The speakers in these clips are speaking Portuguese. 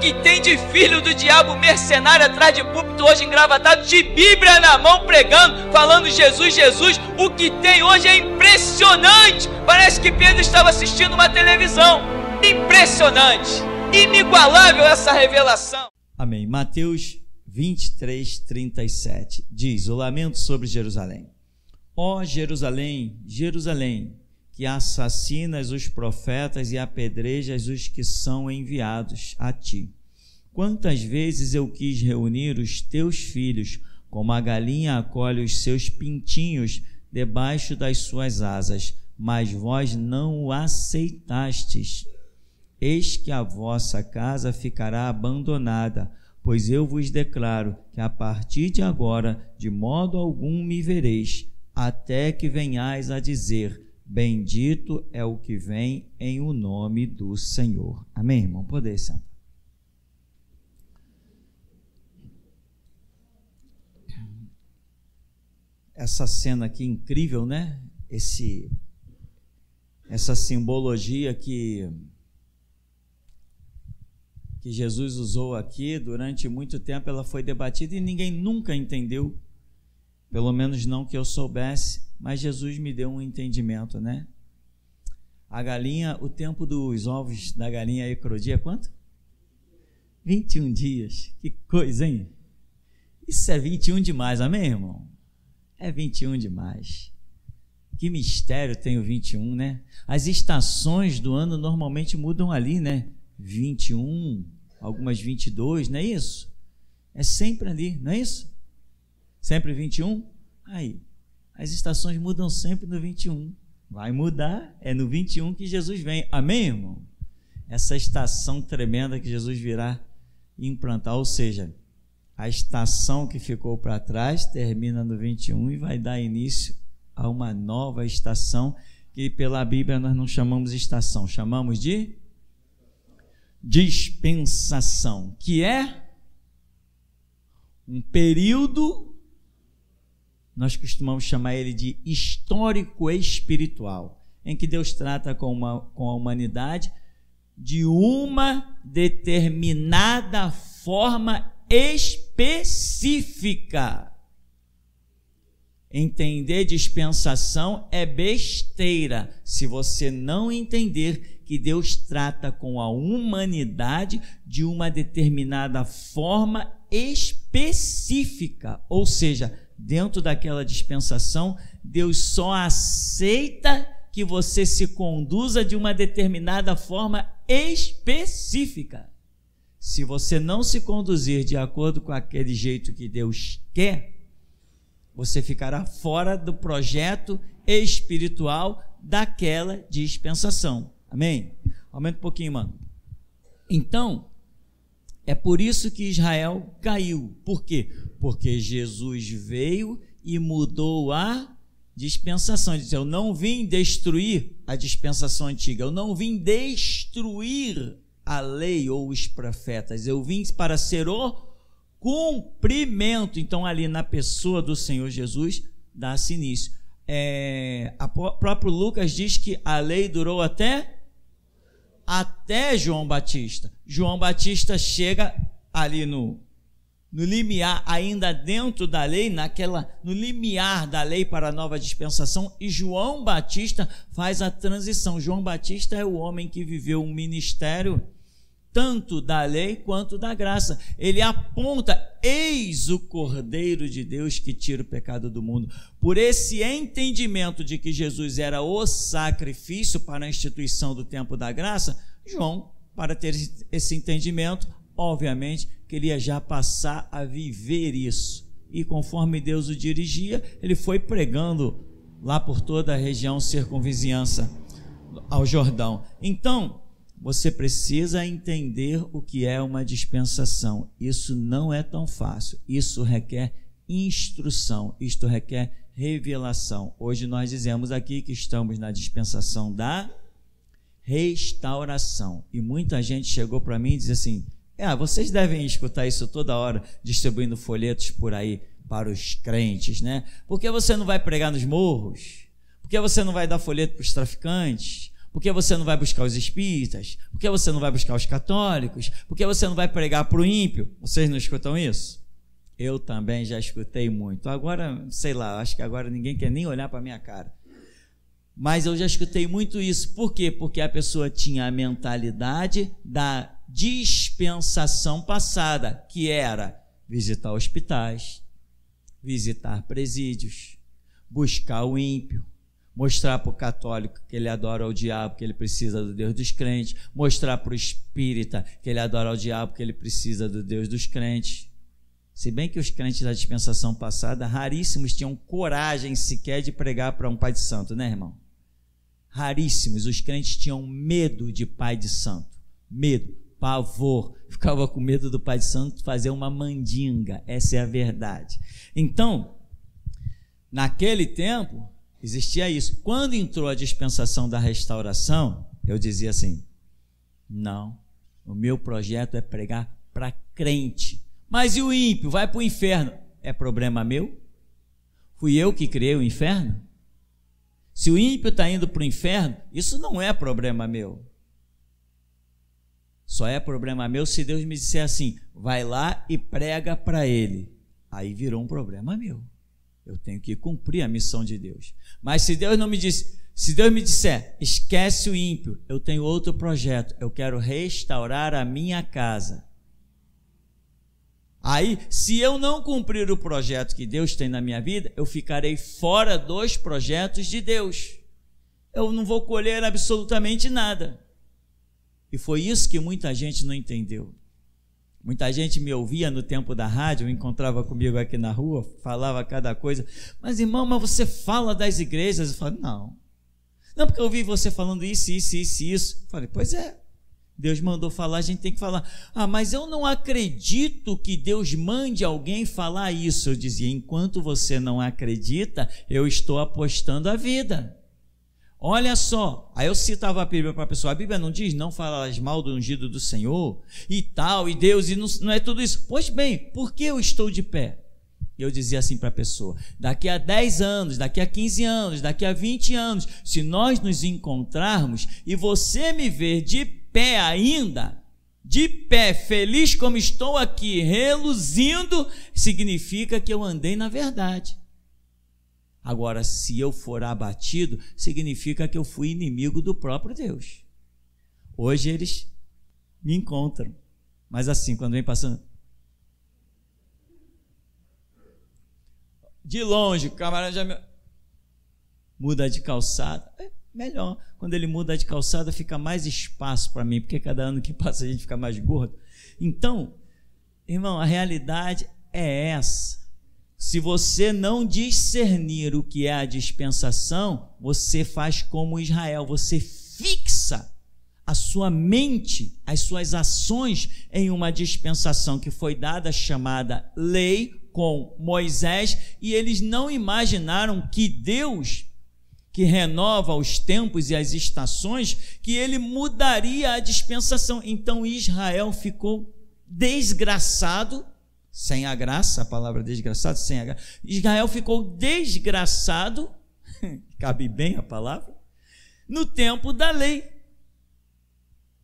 que tem de filho do diabo mercenário atrás de púlpito hoje engravatado, de Bíblia na mão pregando, falando Jesus, Jesus. O que tem hoje é impressionante. Parece que Pedro estava assistindo uma televisão. Impressionante, inigualável essa revelação. Amém. Mateus 23, 37 diz: o lamento sobre Jerusalém. Ó Jerusalém, Jerusalém, que assassinas os profetas e apedrejas os que são enviados a ti. Quantas vezes eu quis reunir os teus filhos, como a galinha acolhe os seus pintinhos debaixo das suas asas, mas vós não o aceitastes. Eis que a vossa casa ficará abandonada, pois eu vos declaro que a partir de agora, de modo algum me vereis, até que venhais a dizer: bendito é o que vem em o nome do Senhor. Amém, irmão? Poder sentar. Essa cena aqui incrível, né? Essa simbologia que Jesus usou aqui durante muito tempo, ela foi debatida e ninguém nunca entendeu, pelo menos não que eu soubesse, mas Jesus me deu um entendimento, né? A galinha, o tempo dos ovos da galinha eclodir é quanto? 21 dias. Que coisa, hein? Isso é 21 demais, amém, irmão? É 21 demais. Que mistério tem o 21, né? As estações do ano normalmente mudam ali, né? 21, algumas 22, não é isso? É sempre ali, não é isso? Sempre 21? Aí, as estações mudam sempre no 21. Vai mudar, é no 21 que Jesus vem. Amém, irmão? Essa estação tremenda que Jesus virá implantar, ou seja, a estação que ficou para trás termina no 21 e vai dar início a uma nova estação que pela Bíblia nós não chamamos de estação, chamamos de dispensação, que é um período, nós costumamos chamar ele de histórico espiritual, em que Deus trata com a humanidade de uma determinada forma específica. Entender dispensação é besteira se você não entender que Deus trata com a humanidade de uma determinada forma específica, ou seja, dentro daquela dispensação, Deus só aceita que você se conduza de uma determinada forma específica. Se você não se conduzir de acordo com aquele jeito que Deus quer, você ficará fora do projeto espiritual daquela dispensação. Amém? Aumenta um pouquinho, mano. Então, é por isso que Israel caiu. Por quê? Porque Jesus veio e mudou a dispensação. Ele disse: eu não vim destruir a dispensação antiga, eu não vim destruir a lei ou os profetas, eu vim para ser o cumprimento. Então, ali na pessoa do Senhor Jesus, dá-se início. Próprio Lucas diz que a lei durou até João Batista. João Batista chega ali no limiar, ainda dentro da lei, no limiar da lei para a nova dispensação, e João Batista faz a transição. João Batista é o homem que viveu um ministério tanto da lei quanto da graça. Ele aponta: eis o Cordeiro de Deus que tira o pecado do mundo. Por esse entendimento de que Jesus era o sacrifício para a instituição do tempo da graça, João, para ter esse entendimento, obviamente, queria já passar a viver isso. E conforme Deus o dirigia, ele foi pregando lá por toda a região circunvizinhança ao Jordão. Então, você precisa entender o que é uma dispensação. Isso não é tão fácil. Isso requer instrução. Isto requer revelação. Hoje nós dizemos aqui que estamos na dispensação da restauração. E muita gente chegou para mim e disse assim: vocês devem escutar isso toda hora, distribuindo folhetos por aí para os crentes, né? Por que você não vai pregar nos morros? Por que você não vai dar folheto para os traficantes? Por que você não vai buscar os espíritas? Por que você não vai buscar os católicos? Por que você não vai pregar para o ímpio? Vocês não escutam isso? Eu também já escutei muito. Agora, sei lá, acho que agora ninguém quer nem olhar para a minha cara. Mas eu já escutei muito isso. Por quê? Porque a pessoa tinha a mentalidade da dispensação passada, que era visitar hospitais, visitar presídios, buscar o ímpio, mostrar para o católico que ele adora o diabo, que ele precisa do Deus dos crentes, mostrar para o espírita que ele adora o diabo, que ele precisa do Deus dos crentes. Se bem que os crentes da dispensação passada, raríssimos tinham coragem sequer de pregar para um pai de santo, né, irmão? Raríssimos. Os crentes tinham medo de pai de santo. Medo, pavor. Ficava com medo do pai de santo fazer uma mandinga. Essa é a verdade. Então, naquele tempo, existia isso. Quando entrou a dispensação da restauração, eu dizia assim: não, o meu projeto é pregar para crente. Mas e o ímpio? Vai para o inferno. É problema meu? Fui eu que criei o inferno? Se o ímpio está indo para o inferno, isso não é problema meu. Só é problema meu se Deus me disser assim: vai lá e prega para ele. Aí virou um problema meu. Eu tenho que cumprir a missão de Deus. Mas se Deus não me disse, se Deus me disser, esquece o ímpio, eu tenho outro projeto, eu quero restaurar a minha casa. Aí, se eu não cumprir o projeto que Deus tem na minha vida, eu ficarei fora dos projetos de Deus. Eu não vou colher absolutamente nada. E foi isso que muita gente não entendeu. Muita gente me ouvia no tempo da rádio, encontrava comigo aqui na rua, falava cada coisa. Mas, irmão, mas você fala das igrejas? Eu falo, não. Não, porque eu ouvi você falando isso. Eu falei, pois é. Deus mandou falar, a gente tem que falar. Ah, mas eu não acredito que Deus mande alguém falar isso. Eu dizia, enquanto você não acredita, eu estou apostando a vida. Olha só, aí eu citava a Bíblia para a pessoa, a Bíblia não diz, não falas mal do ungido do Senhor, e tal, e Deus, e não é tudo isso. Pois bem, por que eu estou de pé? Eu dizia assim para a pessoa, daqui a 10 anos, daqui a 15 anos, daqui a 20 anos, se nós nos encontrarmos e você me ver de pé ainda, de pé, feliz como estou aqui, reluzindo, significa que eu andei na verdade. Agora, se eu for abatido, significa que eu fui inimigo do próprio Deus. Hoje eles me encontram, mas assim, quando vem passando, de longe, o camarada já muda de calçada. Melhor, quando ele muda de calçada, fica mais espaço para mim, porque cada ano que passa a gente fica mais gordo. Então, irmão, a realidade é essa. Se você não discernir o que é a dispensação, você faz como Israel, você fixa a sua mente, as suas ações em uma dispensação que foi dada, chamada lei, com Moisés, e eles não imaginaram que Deus, que renova os tempos e as estações, que ele mudaria a dispensação. Então Israel ficou desgraçado, sem a graça, a palavra desgraçado, sem a graça. Israel ficou desgraçado, cabe bem a palavra, no tempo da lei,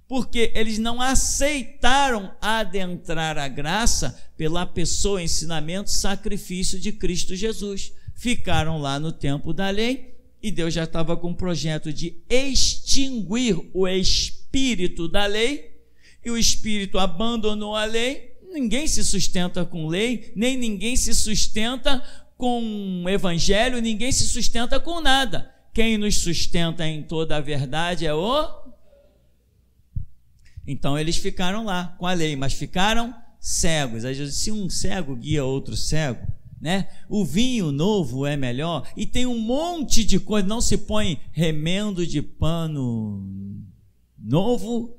porque eles não aceitaram adentrar a graça pela pessoa, ensinamento, sacrifício de Cristo Jesus. Ficaram lá no tempo da lei, e Deus já estava com um projeto de extinguir o espírito da lei, e o espírito abandonou a lei. Ninguém se sustenta com lei, nem ninguém se sustenta com evangelho, ninguém se sustenta com nada. Quem nos sustenta em toda a verdade é o... Então eles ficaram lá com a lei, mas ficaram cegos. Aí Jesus disse, se um cego guia outro cego, né? O vinho novo é melhor, e tem um monte de coisa, não se põe remendo de pano novo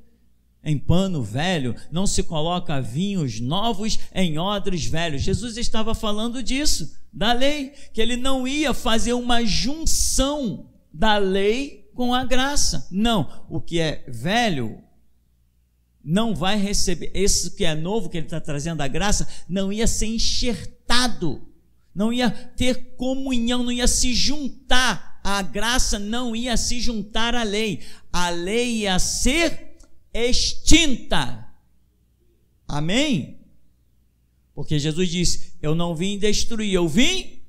em pano velho, não se coloca vinhos novos em odres velhos. Jesus estava falando disso, da lei, que ele não ia fazer uma junção da lei com a graça. Não, o que é velho não vai receber, esse que é novo, que ele está trazendo a graça, não ia ser enxertado, não ia ter comunhão, não ia se juntar, a graça não ia se juntar à lei. a lei ia ser extinta. Amém? Porque Jesus disse: eu não vim destruir, eu vim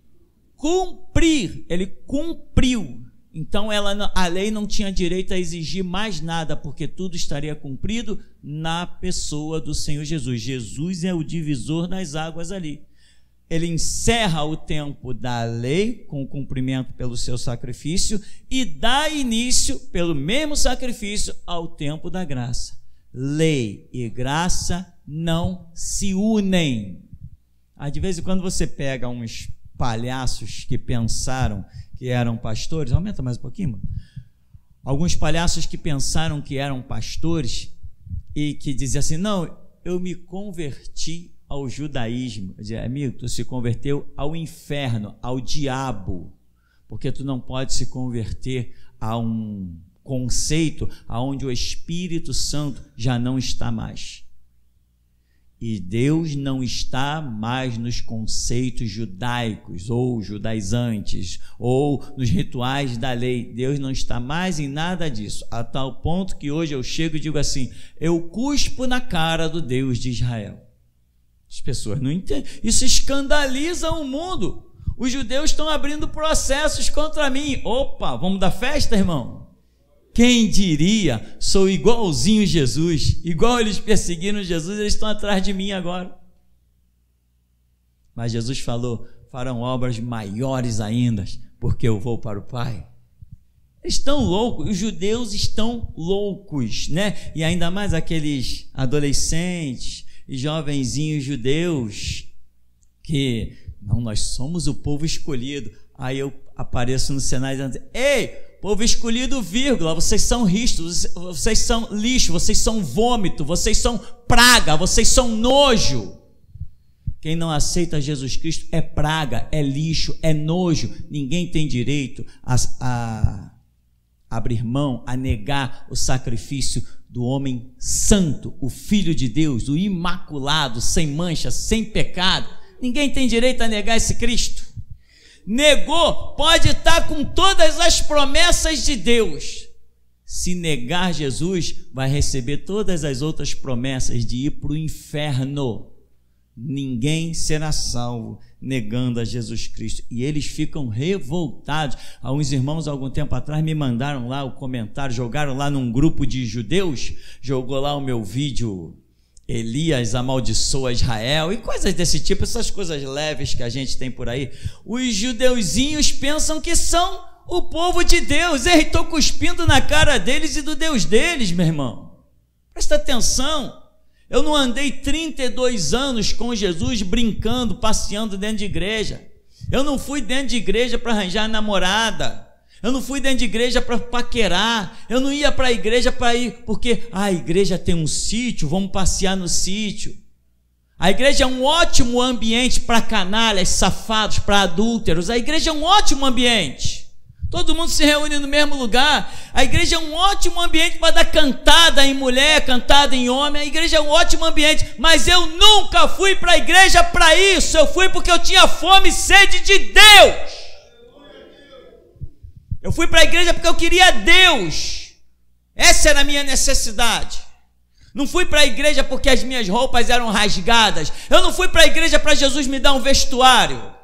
cumprir. Ele cumpriu. Então a lei não tinha direito a exigir mais nada, porque tudo estaria cumprido na pessoa do Senhor Jesus. Jesus é o divisor das águas ali. Ele encerra o tempo da lei com o cumprimento pelo seu sacrifício e dá início, pelo mesmo sacrifício, ao tempo da graça. Lei e graça não se unem. De vez em quando você pega uns palhaços que pensaram que eram pastores, aumenta mais um pouquinho, mano. Alguns palhaços que pensaram que eram pastores e que diziam assim: não, eu me converti ao judaísmo. Eu dizia: amigo, tu se converteu ao inferno, ao diabo, porque tu não pode se converter a um conceito aonde o Espírito Santo já não está mais. E Deus não está mais nos conceitos judaicos ou judaizantes ou nos rituais da lei. Deus não está mais em nada disso, a tal ponto que hoje eu chego e digo assim: eu cuspo na cara do Deus de Israel. As pessoas não entendem, isso escandaliza o mundo. Os judeus estão abrindo processos contra mim. Opa, vamos dar festa, irmão? Quem diria? Sou igualzinho Jesus, igual eles perseguiram Jesus, eles estão atrás de mim agora. Mas Jesus falou: farão obras maiores ainda, porque eu vou para o Pai. Eles estão loucos, os judeus estão loucos, né? E ainda mais aqueles adolescentes e jovenzinhos judeus que, não, nós somos o povo escolhido. Aí eu apareço no cenário dizendo: ei, povo escolhido, vírgula, vocês são riscos, vocês são lixo, vocês são vômito, vocês são praga, vocês são nojo. Quem não aceita Jesus Cristo é praga, é lixo, é nojo. Ninguém tem direito a abrir mão, a negar o sacrifício do homem santo, o Filho de Deus, o imaculado, sem mancha, sem pecado. Ninguém tem direito a negar esse Cristo. Negou, pode estar com todas as promessas de Deus. Se negar Jesus, vai receber todas as outras promessas de ir para o inferno. Ninguém será salvo negando a Jesus Cristo. E eles ficam revoltados. Alguns irmãos, algum tempo atrás, me mandaram lá o comentário, jogaram lá num grupo de judeus, jogou lá o meu vídeo: Elias amaldiçoa Israel e coisas desse tipo, essas coisas leves que a gente tem por aí. Os judeuzinhos pensam que são o povo de Deus. Ei, estou cuspindo na cara deles e do Deus deles, meu irmão. Presta atenção. Eu não andei 32 anos com Jesus brincando, passeando dentro de igreja. Eu não fui dentro de igreja para arranjar namorada. Eu não fui dentro de igreja para paquerar. Eu não ia para a igreja para ir porque a igreja tem um sítio, vamos passear no sítio. A igreja é um ótimo ambiente para canalhas, safados, para adúlteros. A igreja é um ótimo ambiente. Todo mundo se reúne no mesmo lugar. A igreja é um ótimo ambiente para dar cantada em mulher, cantada em homem. A igreja é um ótimo ambiente. Mas eu nunca fui para a igreja para isso. Eu fui porque eu tinha fome e sede de Deus. Eu fui para a igreja porque eu queria Deus. Essa era a minha necessidade. Não fui para a igreja porque as minhas roupas eram rasgadas. Eu não fui para a igreja para Jesus me dar um vestuário.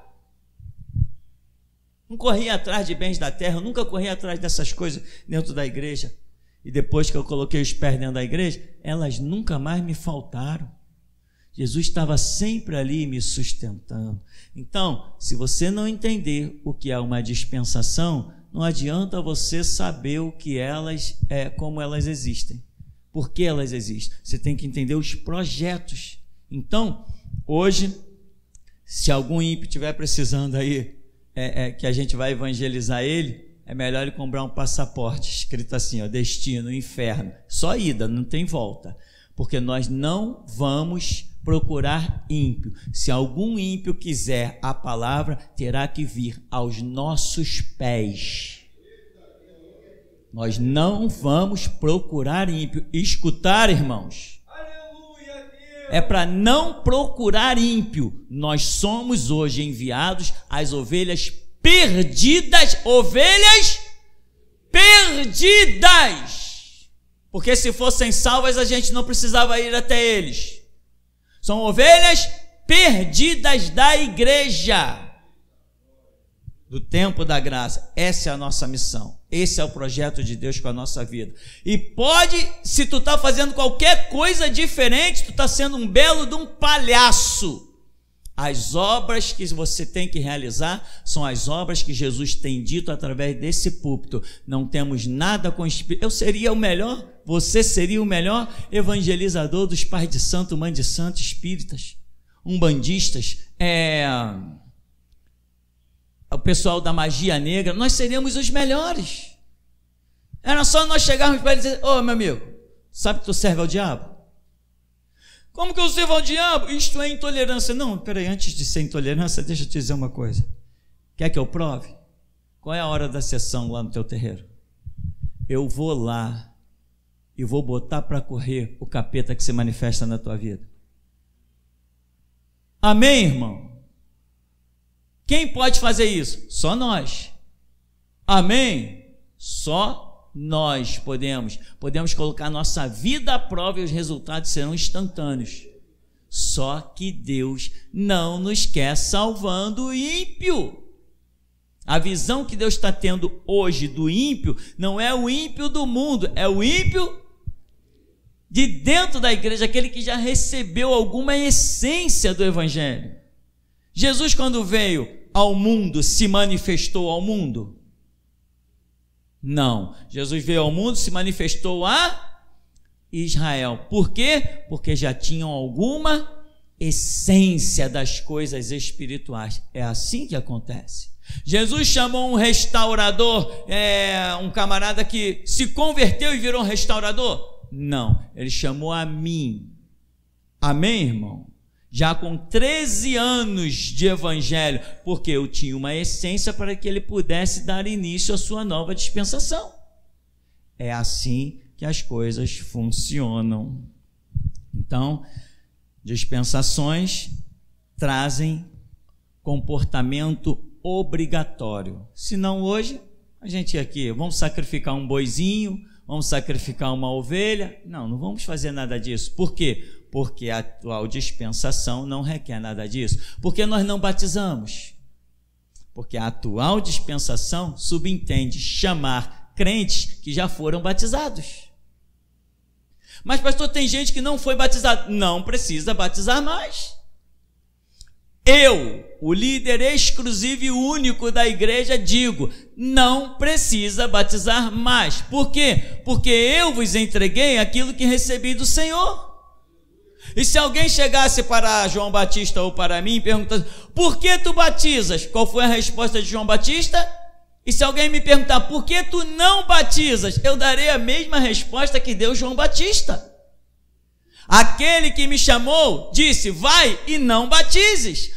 Não corri atrás de bens da terra. Eu nunca corri atrás dessas coisas dentro da igreja. E depois que eu coloquei os pés dentro da igreja, elas nunca mais me faltaram. Jesus estava sempre ali me sustentando. Então, se você não entender o que é uma dispensação, não adianta você saber o que elas como elas existem. Por que elas existem? Você tem que entender os projetos. Então, hoje, se algum ímpio estiver precisando aí, que a gente vai evangelizar ele, é melhor ele comprar um passaporte escrito assim, ó, destino, inferno. Só ida, não tem volta. Porque nós não vamos procurar ímpio. Se algum ímpio quiser a palavra, terá que vir aos nossos pés. Nós não vamos procurar ímpio. Escutar, irmãos, é para não procurar ímpio. Nós somos hoje enviados às ovelhas perdidas. Ovelhas perdidas. Porque se fossem salvas, a gente não precisava ir até eles. São ovelhas perdidas da igreja, do tempo da graça. Essa é a nossa missão. Esse é o projeto de Deus com a nossa vida. E pode, se tu está fazendo qualquer coisa diferente, tu está sendo um belo de um palhaço. As obras que você tem que realizar são as obras que Jesus tem dito através desse púlpito. Não temos nada com espírito. Eu seria o melhor, você seria o melhor evangelizador dos pais de santo, mãe de santo, espíritas, umbandistas, o pessoal da magia negra. Nós seríamos os melhores. Era só nós chegarmos para ele e dizer: ô meu amigo, sabe que tu serve ao diabo? Como que eu sirvo ao diabo? Isto é intolerância. Não, peraí, antes de ser intolerância, deixa eu te dizer uma coisa. Quer que eu prove? Qual é a hora da sessão lá no teu terreiro? Eu vou lá e vou botar para correr o capeta que se manifesta na tua vida. Amém, irmão? Quem pode fazer isso? Só nós. Amém? Só nós podemos colocar nossa vida à prova e os resultados serão instantâneos. Só que Deus não nos quer salvando o ímpio. A visão que Deus está tendo hoje do ímpio não é o ímpio do mundo, é o ímpio de dentro da igreja, aquele que já recebeu alguma essência do evangelho. Jesus, quando veio ao mundo, se manifestou ao mundo? Não, Jesus veio ao mundo, se manifestou a Israel. Por quê? Porque já tinham alguma essência das coisas espirituais. É assim que acontece. Jesus chamou um restaurador, um camarada que se converteu e virou um restaurador? Não, ele chamou a mim. Amém, irmão? Já com 13 anos de evangelho, porque eu tinha uma essência para que ele pudesse dar início à sua nova dispensação. É assim que as coisas funcionam. Então, dispensações trazem comportamento obrigatório. Se não hoje, a gente aqui, vamos sacrificar um boizinho, vamos sacrificar uma ovelha? Não vamos fazer nada disso. Por quê? Porque a atual dispensação não requer nada disso. Porque nós não batizamos. Porque a atual dispensação subentende chamar crentes que já foram batizados. Mas pastor, tem gente que não foi batizado. Não precisa batizar mais. Eu, o líder exclusivo e único da igreja, digo: não precisa batizar mais. Por quê? Porque eu vos entreguei aquilo que recebi do Senhor. E se alguém chegasse para João Batista ou para mim e perguntasse: por que tu batizas? Qual foi a resposta de João Batista? E se alguém me perguntar: por que tu não batizas? Eu darei a mesma resposta que deu João Batista. Aquele que me chamou disse: vai e não batizes.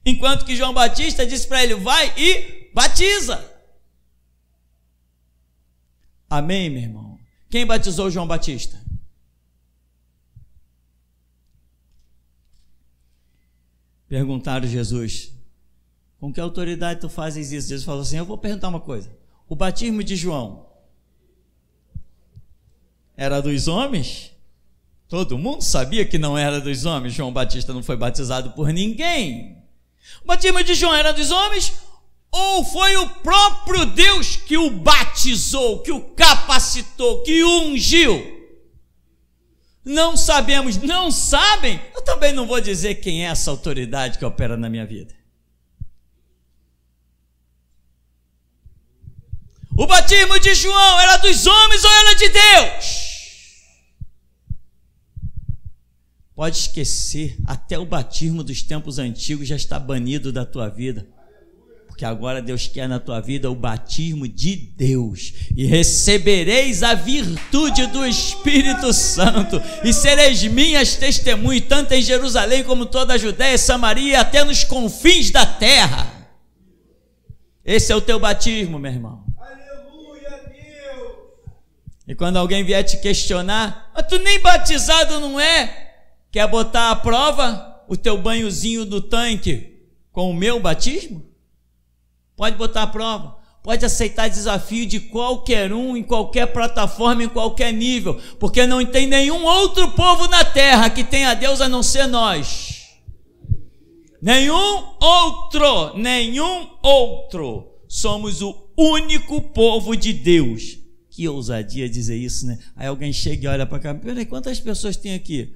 Enquanto que João Batista disse para ele: vai e batiza. Amém, meu irmão? Quem batizou João Batista? Perguntaram a Jesus: com que autoridade tu fazes isso? Jesus falou assim: eu vou perguntar uma coisa. O batismo de João era dos homens? Todo mundo sabia que não era dos homens. João Batista não foi batizado por ninguém. O batismo de João era dos homens? Ou foi o próprio Deus que o batizou, que o capacitou, que o ungiu? Não sabemos. Não sabem? Eu também não vou dizer quem é essa autoridade que opera na minha vida. O batismo de João era dos homens ou era de Deus? Pode esquecer, até o batismo dos tempos antigos já está banido da tua vida. Porque agora Deus quer na tua vida o batismo de Deus. E recebereis a virtude do Espírito Santo. E sereis minhas testemunhas, tanto em Jerusalém como toda a Judéia, Samaria e até nos confins da terra. Esse é o teu batismo, meu irmão. Aleluia, Deus. E quando alguém vier te questionar: mas tu nem batizado não é? Quer botar à prova o teu banhozinho do tanque com o meu batismo? Pode botar à prova. pode aceitar desafio de qualquer um, em qualquer plataforma, em qualquer nível, porque não tem nenhum outro povo na terra que tenha Deus a não ser nós. Nenhum outro. Somos o único povo de Deus. Que ousadia dizer isso, né? Aí alguém chega e olha para cá, peraí, quantas pessoas tem aqui?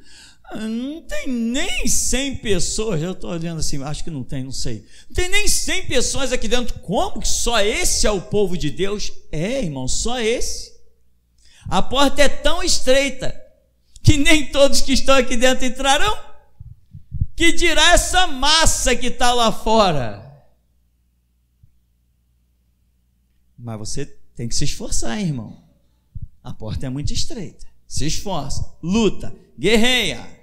Não tem nem 100 pessoas, eu estou olhando assim, acho que não tem, não sei. Não tem nem 100 pessoas aqui dentro. Como que só esse é o povo de Deus? É, irmão, só esse. A porta é tão estreita que nem todos que estão aqui dentro entrarão. Que dirá essa massa que está lá fora? Mas você tem que se esforçar, irmão. A porta é muito estreita. Se esforça, luta, guerreia.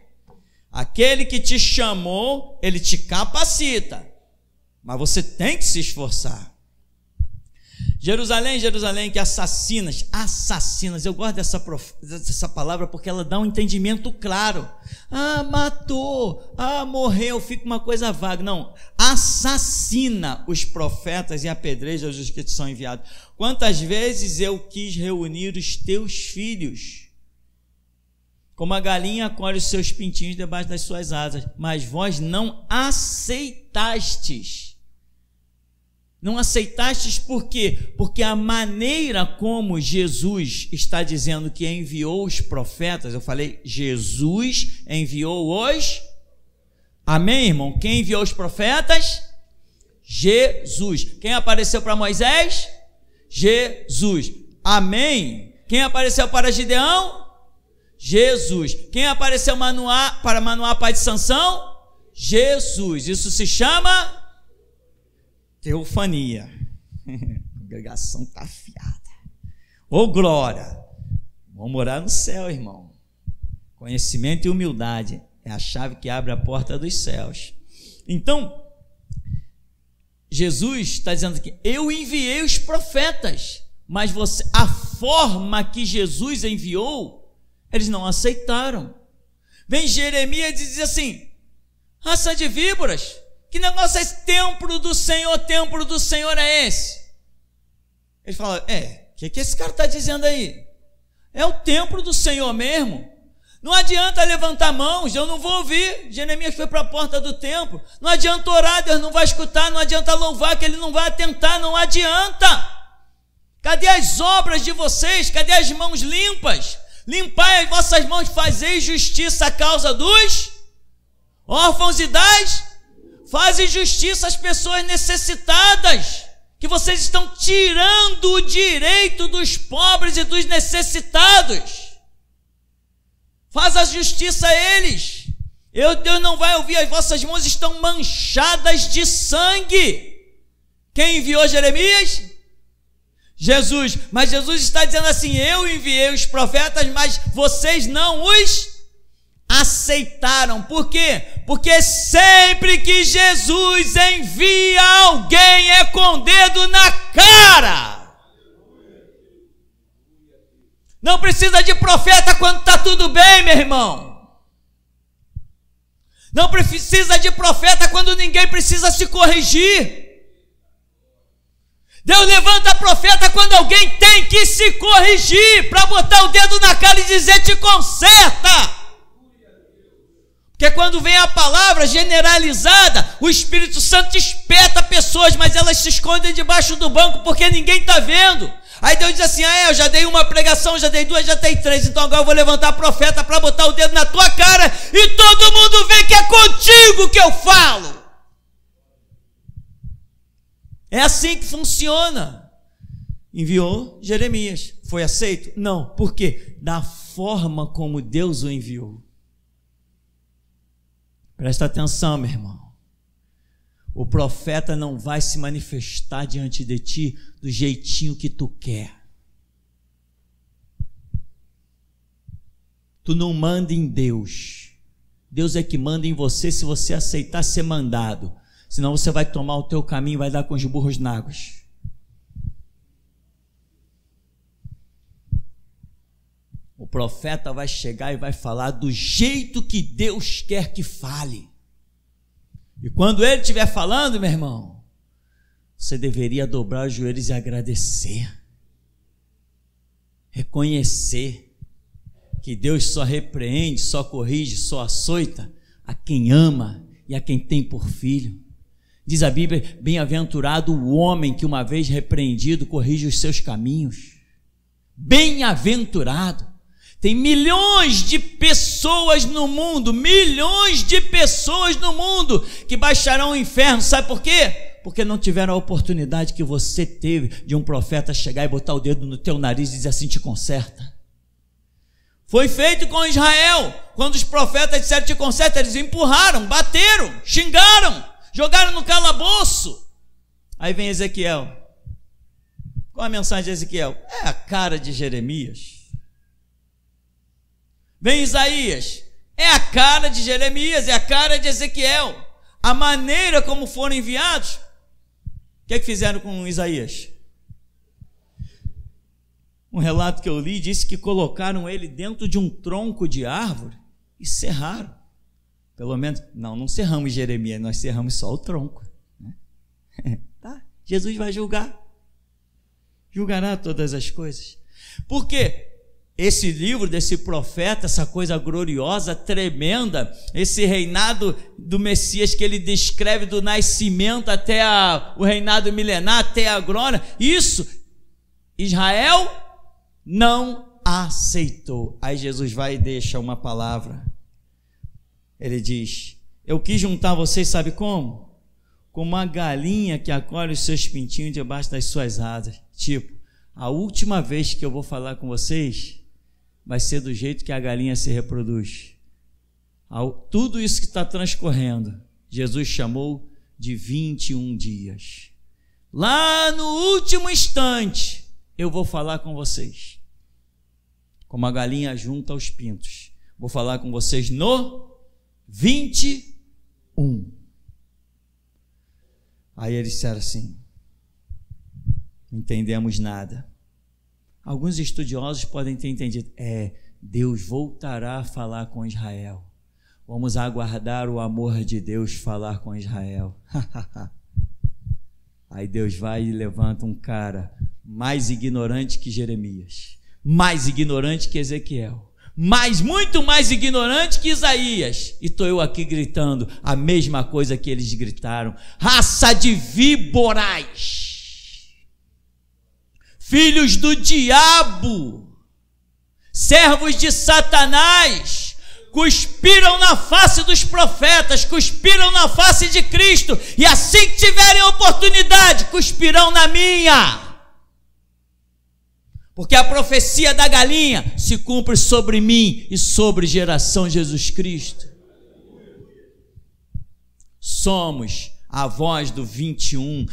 Aquele que te chamou, ele te capacita, mas você tem que se esforçar. Jerusalém, Jerusalém, que assassinas, eu gosto dessa palavra porque ela dá um entendimento claro. Matou, morreu, fica uma coisa vaga. Não, assassina os profetas e apedreja os que te são enviados. Quantas vezes eu quis reunir os teus filhos, como a galinha acolhe os seus pintinhos debaixo das suas asas, mas vós não aceitastes. Não aceitastes por quê? Porque a maneira como Jesus está dizendo que enviou os profetas, eu falei, Jesus enviou os... Amém, irmão? Quem enviou os profetas? Jesus. Quem apareceu para Moisés? Jesus. Amém? Quem apareceu para Gideão? Jesus. Quem apareceu para Manoá, pai de Sansão? Jesus. Isso se chama teofania. A congregação está afiada. Ô glória! Vamos morar no céu, irmão. Conhecimento e humildade é a chave que abre a porta dos céus. Então, Jesus está dizendo que eu enviei os profetas, mas a forma que Jesus enviou, eles não aceitaram. Vem Jeremias e diz assim: raça de víboras, que negócio é esse? Templo do Senhor é esse? Ele fala, o que esse cara está dizendo aí? É o templo do Senhor mesmo. Não adianta levantar mãos, eu não vou ouvir. Jeremias foi para a porta do templo. Não adianta orar, Deus não vai escutar. Não adianta louvar, que Ele não vai atentar. Não adianta. Cadê as obras de vocês? Cadê as mãos limpas? Limpai as vossas mãos, fazei justiça à causa dos órfãos e das... Fazem justiça às pessoas necessitadas, que vocês estão tirando o direito dos pobres e dos necessitados. Faz a justiça a eles. Deus não vai ouvir, as vossas mãos estão manchadas de sangue. Quem enviou Jeremias? Jesus. Mas Jesus está dizendo assim: eu enviei os profetas, mas vocês não os aceitaram. Por quê? Porque sempre que Jesus envia alguém é com o dedo na cara. Não precisa de profeta quando está tudo bem, meu irmão. Não precisa de profeta quando ninguém precisa se corrigir. Deus levanta profeta quando alguém tem que se corrigir, para botar o dedo na cara e dizer: te conserta. Porque quando vem a palavra generalizada, o Espírito Santo espeta pessoas, mas elas se escondem debaixo do banco porque ninguém está vendo. Aí Deus diz assim: eu já dei uma pregação, já dei duas, já dei três, então agora eu vou levantar profeta para botar o dedo na tua cara e todo mundo vê que é contigo que eu falo. É assim que funciona. Enviou Jeremias, foi aceito? Não. Por quê? Da forma como Deus o enviou. Presta atenção, meu irmão. O profeta não vai se manifestar diante de ti do jeitinho que tu quer. Tu não manda em Deus. Deus é que manda em você, se você aceitar ser mandado. Senão você vai tomar o teu caminho e vai dar com os burros na água. O profeta vai chegar e vai falar do jeito que Deus quer que fale. E quando ele estiver falando, meu irmão, você deveria dobrar os joelhos e agradecer, reconhecer que Deus só repreende, só corrige, só açoita a quem ama e a quem tem por filho. Diz a Bíblia: bem-aventurado o homem que, uma vez repreendido, corrige os seus caminhos. Bem-aventurado. Tem milhões de pessoas no mundo, que baixarão ao inferno. Sabe por quê? Porque não tiveram a oportunidade que você teve de um profeta chegar e botar o dedo no teu nariz e dizer assim: te conserta. Foi feito com Israel. Quando os profetas disseram te conserta, eles empurraram, bateram, xingaram, jogaram no calabouço. Aí vem Ezequiel. Qual a mensagem de Ezequiel? É a cara de Jeremias. Vem Isaías. É a cara de Jeremias, é a cara de Ezequiel. A maneira como foram enviados. O que é que fizeram com Isaías? Um relato que eu li disse que colocaram ele dentro de um tronco de árvore e serraram. Pelo menos, não serramos Jeremias, nós serramos só o tronco, né? Tá? Jesus vai julgará todas as coisas. Por quê? Esse livro desse profeta, essa coisa gloriosa, tremenda, esse reinado do Messias que ele descreve do nascimento até o reinado milenar, até a glória, isso Israel não aceitou. Aí Jesus vai e deixa uma palavra. Ele diz: eu quis juntar vocês, sabe como? Como uma galinha que acolhe os seus pintinhos debaixo das suas asas. Tipo, a última vez que eu vou falar com vocês vai ser do jeito que a galinha se reproduz. Tudo isso que está transcorrendo, Jesus chamou de 21 dias. Lá no último instante, eu vou falar com vocês. Como a galinha junta aos pintos. Vou falar com vocês no 21. Aí eles disseram assim: não entendemos nada. Alguns estudiosos podem ter entendido: Deus voltará a falar com Israel. Vamos aguardar o amor de Deus falar com Israel. Aí Deus vai e levanta um cara mais ignorante que Jeremias, mais ignorante que Ezequiel, muito mais ignorante que Isaías, e estou eu aqui gritando a mesma coisa que eles gritaram: raça de víboras, filhos do diabo, servos de Satanás, cuspiram na face dos profetas, cuspiram na face de Cristo, e assim que tiverem oportunidade, cuspirão na minha. Porque a profecia da galinha se cumpre sobre mim e sobre geração Jesus Cristo. Somos a voz do 21,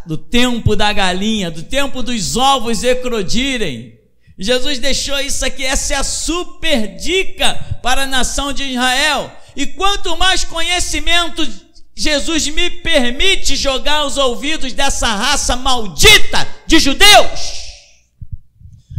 do tempo da galinha, do tempo dos ovos eclodirem. Jesus deixou isso aqui, essa é a super dica para a nação de Israel. E quanto mais conhecimento Jesus me permite jogar aos ouvidos dessa raça maldita de judeus,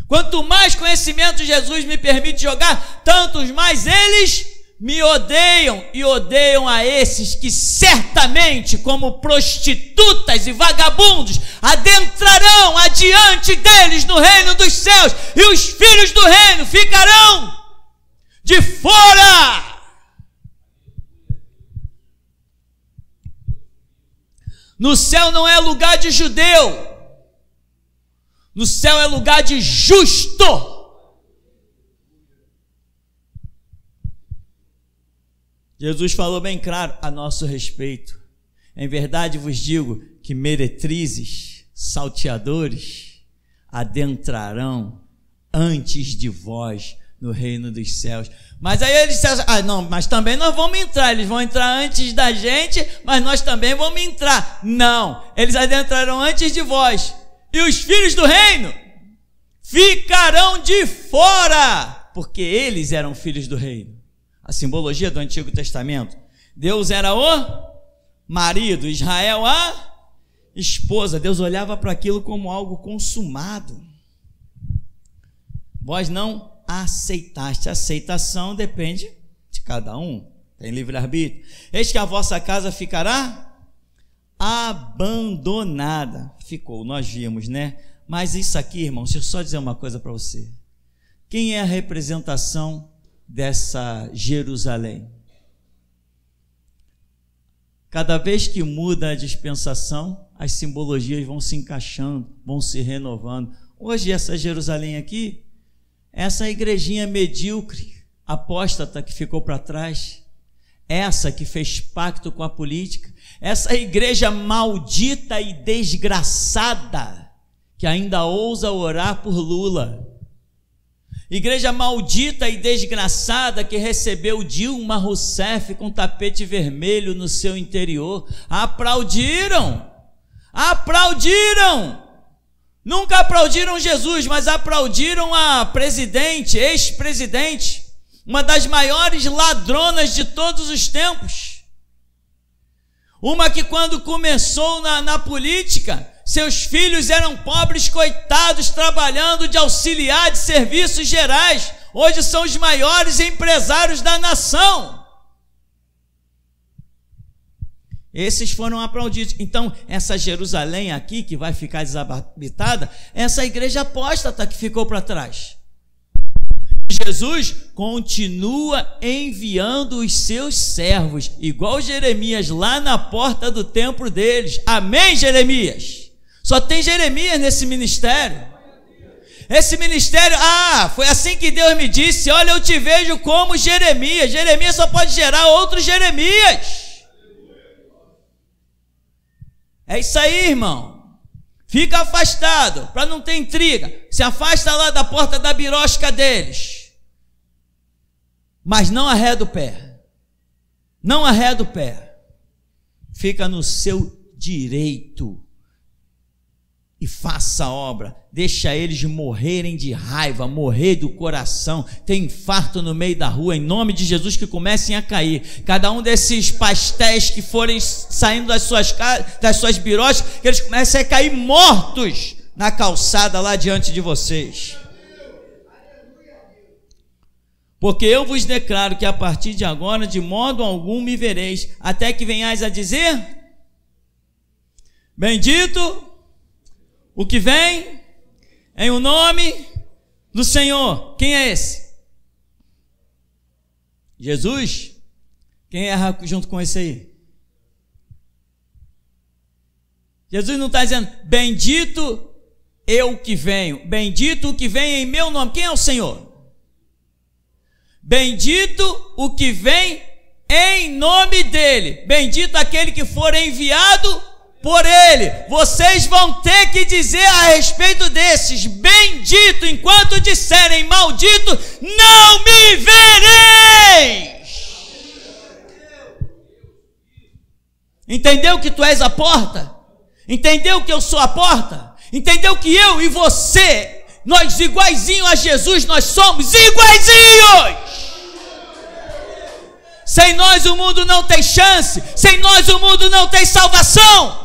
quanto mais conhecimento Jesus me permite jogar, tantos mais eles me odeiam, e odeiam a esses que certamente, como prostitutas e vagabundos, adentrarão adiante deles no reino dos céus, e os filhos do reino ficarão de fora. No céu não é lugar de judeu, no céu é lugar de justo. Jesus falou bem claro a nosso respeito: em verdade vos digo que meretrizes, salteadores, adentrarão antes de vós no reino dos céus. Mas aí eles disseram: não, mas também nós vamos entrar. Eles vão entrar antes da gente, mas nós também vamos entrar. Não, eles adentrarão antes de vós, e os filhos do reino ficarão de fora, porque eles eram filhos do reino. A simbologia do Antigo Testamento: Deus era o marido, Israel a esposa. Deus olhava para aquilo como algo consumado. Vós não aceitaste. A aceitação depende de cada um, tem livre-arbítrio. Eis que a vossa casa ficará abandonada. Ficou, nós vimos, né? Mas isso aqui, irmão, deixa eu só dizer uma coisa para você. Quem é a representação dessa Jerusalém? Cada vez que muda a dispensação, as simbologias vão se encaixando, vão se renovando. Hoje essa Jerusalém aqui, essa igrejinha medíocre, apóstata que ficou para trás, essa que fez pacto com a política, essa igreja maldita e desgraçada, que ainda ousa orar por Lula, igreja maldita e desgraçada que recebeu Dilma Rousseff com tapete vermelho no seu interior, aplaudiram, nunca aplaudiram Jesus, mas aplaudiram a presidente, ex-presidente, uma das maiores ladronas de todos os tempos, uma que quando começou na política, seus filhos eram pobres coitados, trabalhando de auxiliar de serviços gerais, hoje são os maiores empresários da nação. Esses foram aplaudidos. Então, essa Jerusalém aqui, que vai ficar desabitada, essa igreja apóstata que ficou para trás. Jesus continua enviando os seus servos, igual Jeremias, lá na porta do templo deles. Amém, Jeremias? Só tem Jeremias nesse ministério. Esse ministério, foi assim que Deus me disse: olha, eu te vejo como Jeremias. Jeremias só pode gerar outros Jeremias. É isso aí, irmão. Fica afastado, para não ter intriga. Se afasta lá da porta da birosca deles. Mas não arreda o pé. Não arreda o pé. Fica no seu direito. E faça a obra. Deixa eles morrerem de raiva, morrer do coração, ter infarto no meio da rua, em nome de Jesus, que comecem a cair. Cada um desses pastéis que forem saindo das suas biroscas, que eles comecem a cair mortos na calçada lá diante de vocês. Porque eu vos declaro que a partir de agora, de modo algum me vereis, até que venhais a dizer: bendito o que vem em o nome do Senhor. Quem é esse? Jesus? Quem é junto com esse aí? Jesus não está dizendo: bendito eu que venho, bendito o que vem em meu nome. Quem é o Senhor? Bendito o que vem em nome dele, bendito aquele que for enviado por ele. Vocês vão ter que dizer a respeito desses: bendito, enquanto disserem maldito, não me vereis. Entendeu que tu és a porta? Entendeu que eu sou a porta? Entendeu que eu e você, nós iguaizinho a Jesus, nós somos iguaizinhos. Sem nós o mundo não tem chance, sem nós o mundo não tem salvação.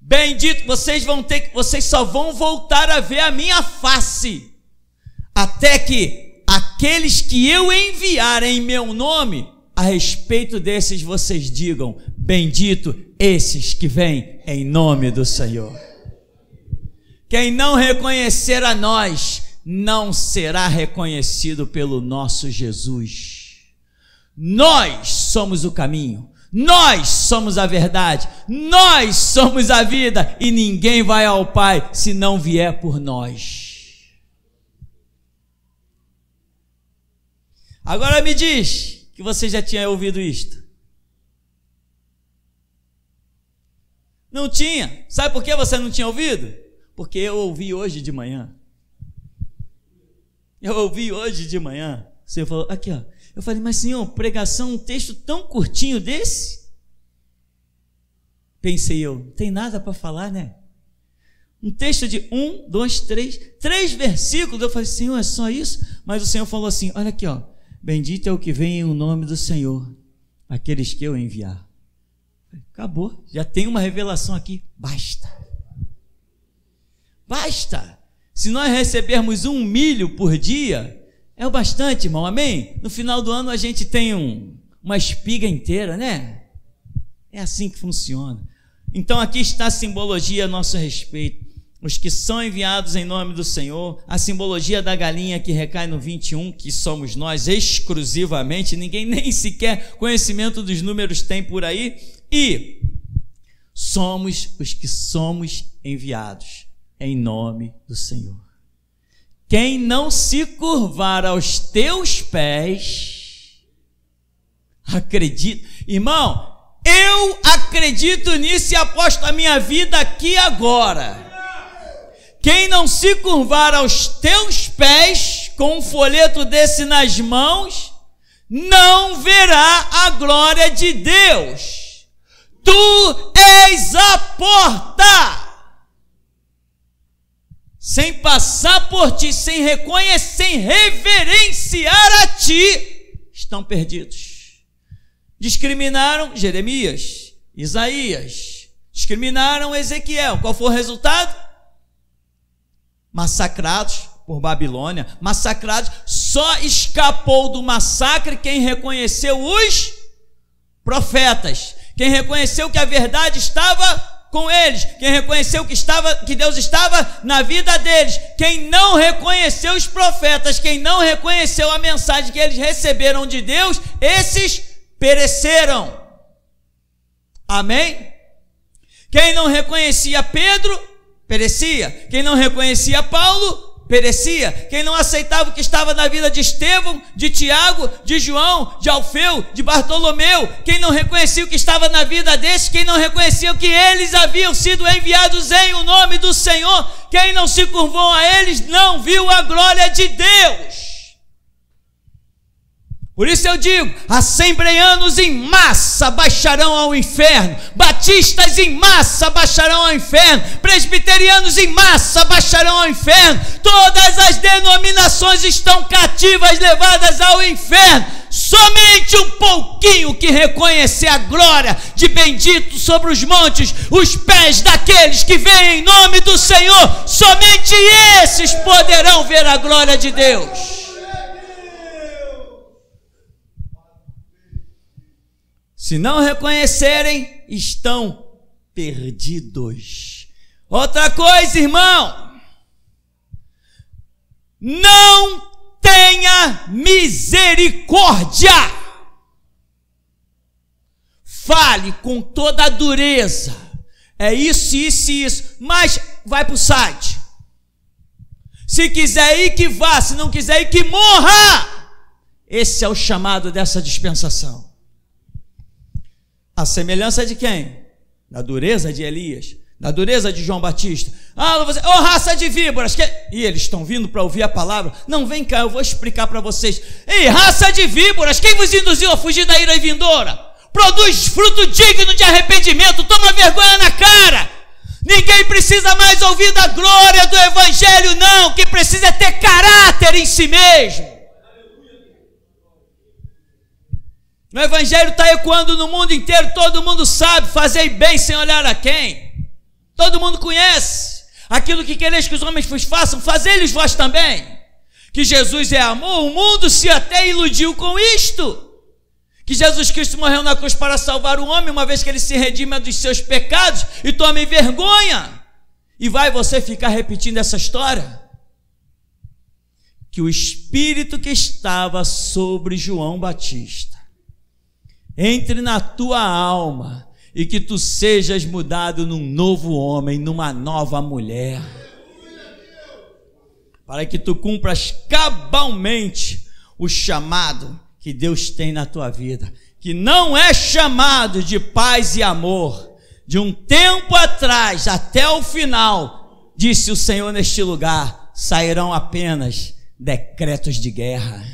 Bendito, vocês só vão voltar a ver a minha face, até que aqueles que eu enviar em meu nome, a respeito desses vocês digam: bendito esses que vêm em nome do Senhor. Quem não reconhecer a nós, não será reconhecido pelo nosso Jesus. Nós somos o caminho, nós somos a verdade, nós somos a vida, e ninguém vai ao Pai se não vier por nós. Agora me diz que você já tinha ouvido isto. Não tinha. Sabe por que você não tinha ouvido? Porque eu ouvi hoje de manhã. O Senhor falou, aqui ó. Eu falei, mas Senhor, pregação, um texto tão curtinho desse? Pensei eu, não tem nada para falar, né? Um texto de 1, 2, 3 versículos. Eu falei, Senhor, é só isso? Mas o Senhor falou assim, olha aqui ó. Bendito é o que vem em o nome do Senhor, aqueles que eu enviar. Acabou, já tem uma revelação aqui. Basta. Se nós recebermos 1 milho por dia, é o bastante, irmão, amém? No final do ano a gente tem uma espiga inteira, né? É assim que funciona. Então aqui está a simbologia a nosso respeito. Os que são enviados em nome do Senhor, a simbologia da galinha que recai no 21, que somos nós exclusivamente, ninguém nem sequer conhecimento dos números tem por aí, e somos os que somos enviados em nome do Senhor. Quem não se curvar aos teus pés, acredita, irmão, eu acredito nisso e aposto a minha vida aqui agora. Quem não se curvar aos teus pés, com um folheto desse nas mãos, não verá a glória de Deus. Tu és a porta. Sem passar por ti, sem reconhecer, sem reverenciar a ti, estão perdidos. Discriminaram Jeremias, Isaías, discriminaram Ezequiel. Qual foi o resultado? Massacrados por Babilônia, massacrados. Só escapou do massacre quem reconheceu os profetas, quem reconheceu que a verdade estava com eles, quem reconheceu que Deus estava na vida deles. Quem não reconheceu os profetas, quem não reconheceu a mensagem que eles receberam de Deus, esses pereceram. Amém? Quem não reconhecia Pedro, perecia. Quem não reconhecia Paulo, perecia. Quem não aceitava o que estava na vida de Estevão, de Tiago, de João, de Alfeu, de Bartolomeu, quem não reconhecia o que estava na vida desses, quem não reconhecia que eles haviam sido enviados em o nome do Senhor, quem não se curvou a eles, não viu a glória de Deus. Por isso eu digo, assembleianos em massa baixarão ao inferno, batistas em massa baixarão ao inferno, presbiterianos em massa baixarão ao inferno, todas as denominações estão cativas, levadas ao inferno. Somente um pouquinho que reconhecer a glória de bendito sobre os montes, os pés daqueles que vêm em nome do Senhor, somente esses poderão ver a glória de Deus. Se não reconhecerem, estão perdidos. Outra coisa, irmão, não tenha misericórdia. Fale com toda a dureza. É isso, isso e isso. Mas vai para o site. Se quiser ir, que vá. Se não quiser ir, que morra. Esse é o chamado dessa dispensação. A semelhança de quem? Da dureza de Elias, da dureza de João Batista. Ô raça de víboras, e eles estão vindo para ouvir a palavra. Não, vem cá, eu vou explicar para vocês. Ei, raça de víboras, quem vos induziu a fugir da ira vindoura? Produz fruto digno de arrependimento, toma vergonha na cara. Ninguém precisa mais ouvir da glória do evangelho, não. O que precisa é ter caráter em si mesmo. O evangelho está ecoando no mundo inteiro, todo mundo sabe, fazei bem sem olhar a quem. Todo mundo conhece. Aquilo que quereis que os homens vos façam, fazei-lhes vós também. Que Jesus é amor, o mundo se até iludiu com isto. Que Jesus Cristo morreu na cruz para salvar o homem, uma vez que ele se redime dos seus pecados e tome vergonha. E vai você ficar repetindo essa história? Que o Espírito que estava sobre João Batista entre na tua alma e que tu sejas mudado num novo homem, numa nova mulher, para que tu cumpras cabalmente o chamado que Deus tem na tua vida, que não é chamado de paz e amor. De um tempo atrás até o final, disse o Senhor neste lugar, sairão apenas decretos de guerra.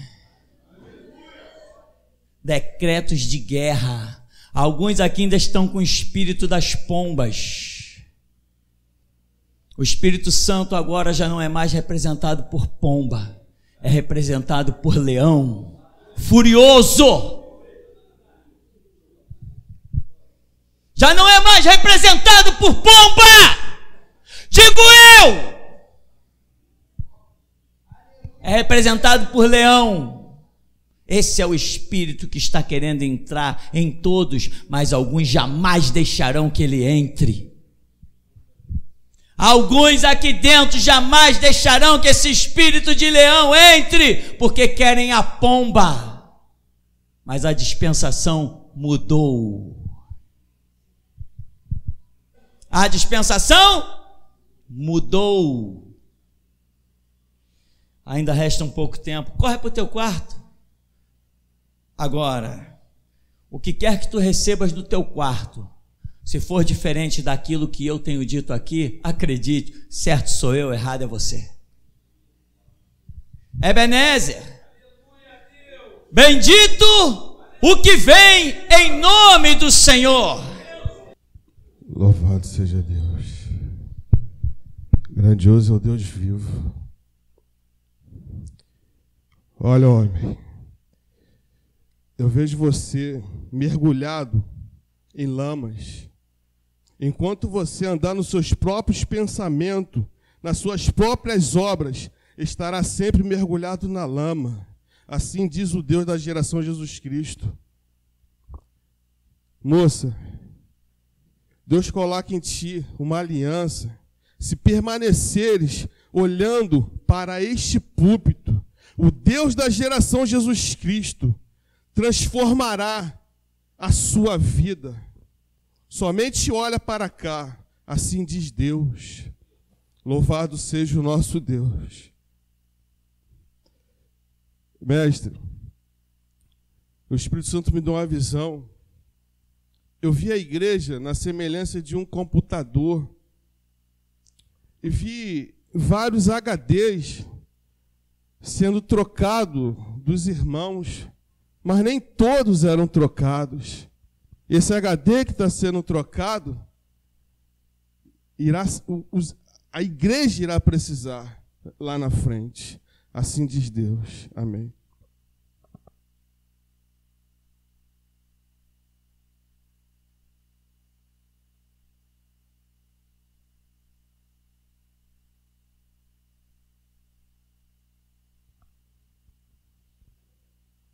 Decretos de guerra. Alguns aqui ainda estão com o espírito das pombas. O Espírito Santo agora já não é mais representado por pomba, é representado por leão furioso. Já não é mais representado por pomba, digo eu, é representado por leão. Esse é o espírito que está querendo entrar em todos, mas alguns jamais deixarão que ele entre. Alguns aqui dentro jamais deixarão que esse espírito de leão entre, porque querem a pomba. Mas a dispensação mudou. A dispensação mudou. Ainda resta um pouco tempo. Corre para o teu quarto. Agora, o que quer que tu recebas no teu quarto, se for diferente daquilo que eu tenho dito aqui, acredite, certo sou eu, errado é você. Ebenezer, bendito o que vem em nome do Senhor. Louvado seja Deus. Grandioso é o Deus vivo. Olha, homem, eu vejo você mergulhado em lamas. Enquanto você andar nos seus próprios pensamentos, nas suas próprias obras, estará sempre mergulhado na lama. Assim diz o Deus da geração Jesus Cristo. Moça, Deus coloca em ti uma aliança. Se permaneceres olhando para este púlpito, o Deus da geração Jesus Cristo transformará a sua vida. Somente olha para cá, assim diz Deus. Louvado seja o nosso Deus. Mestre, o Espírito Santo me deu uma visão. Eu vi a igreja na semelhança de um computador e vi vários HDs sendo trocados dos irmãos, mas nem todos eram trocados. Esse HD que está sendo trocado, a igreja irá precisar lá na frente. Assim diz Deus. Amém.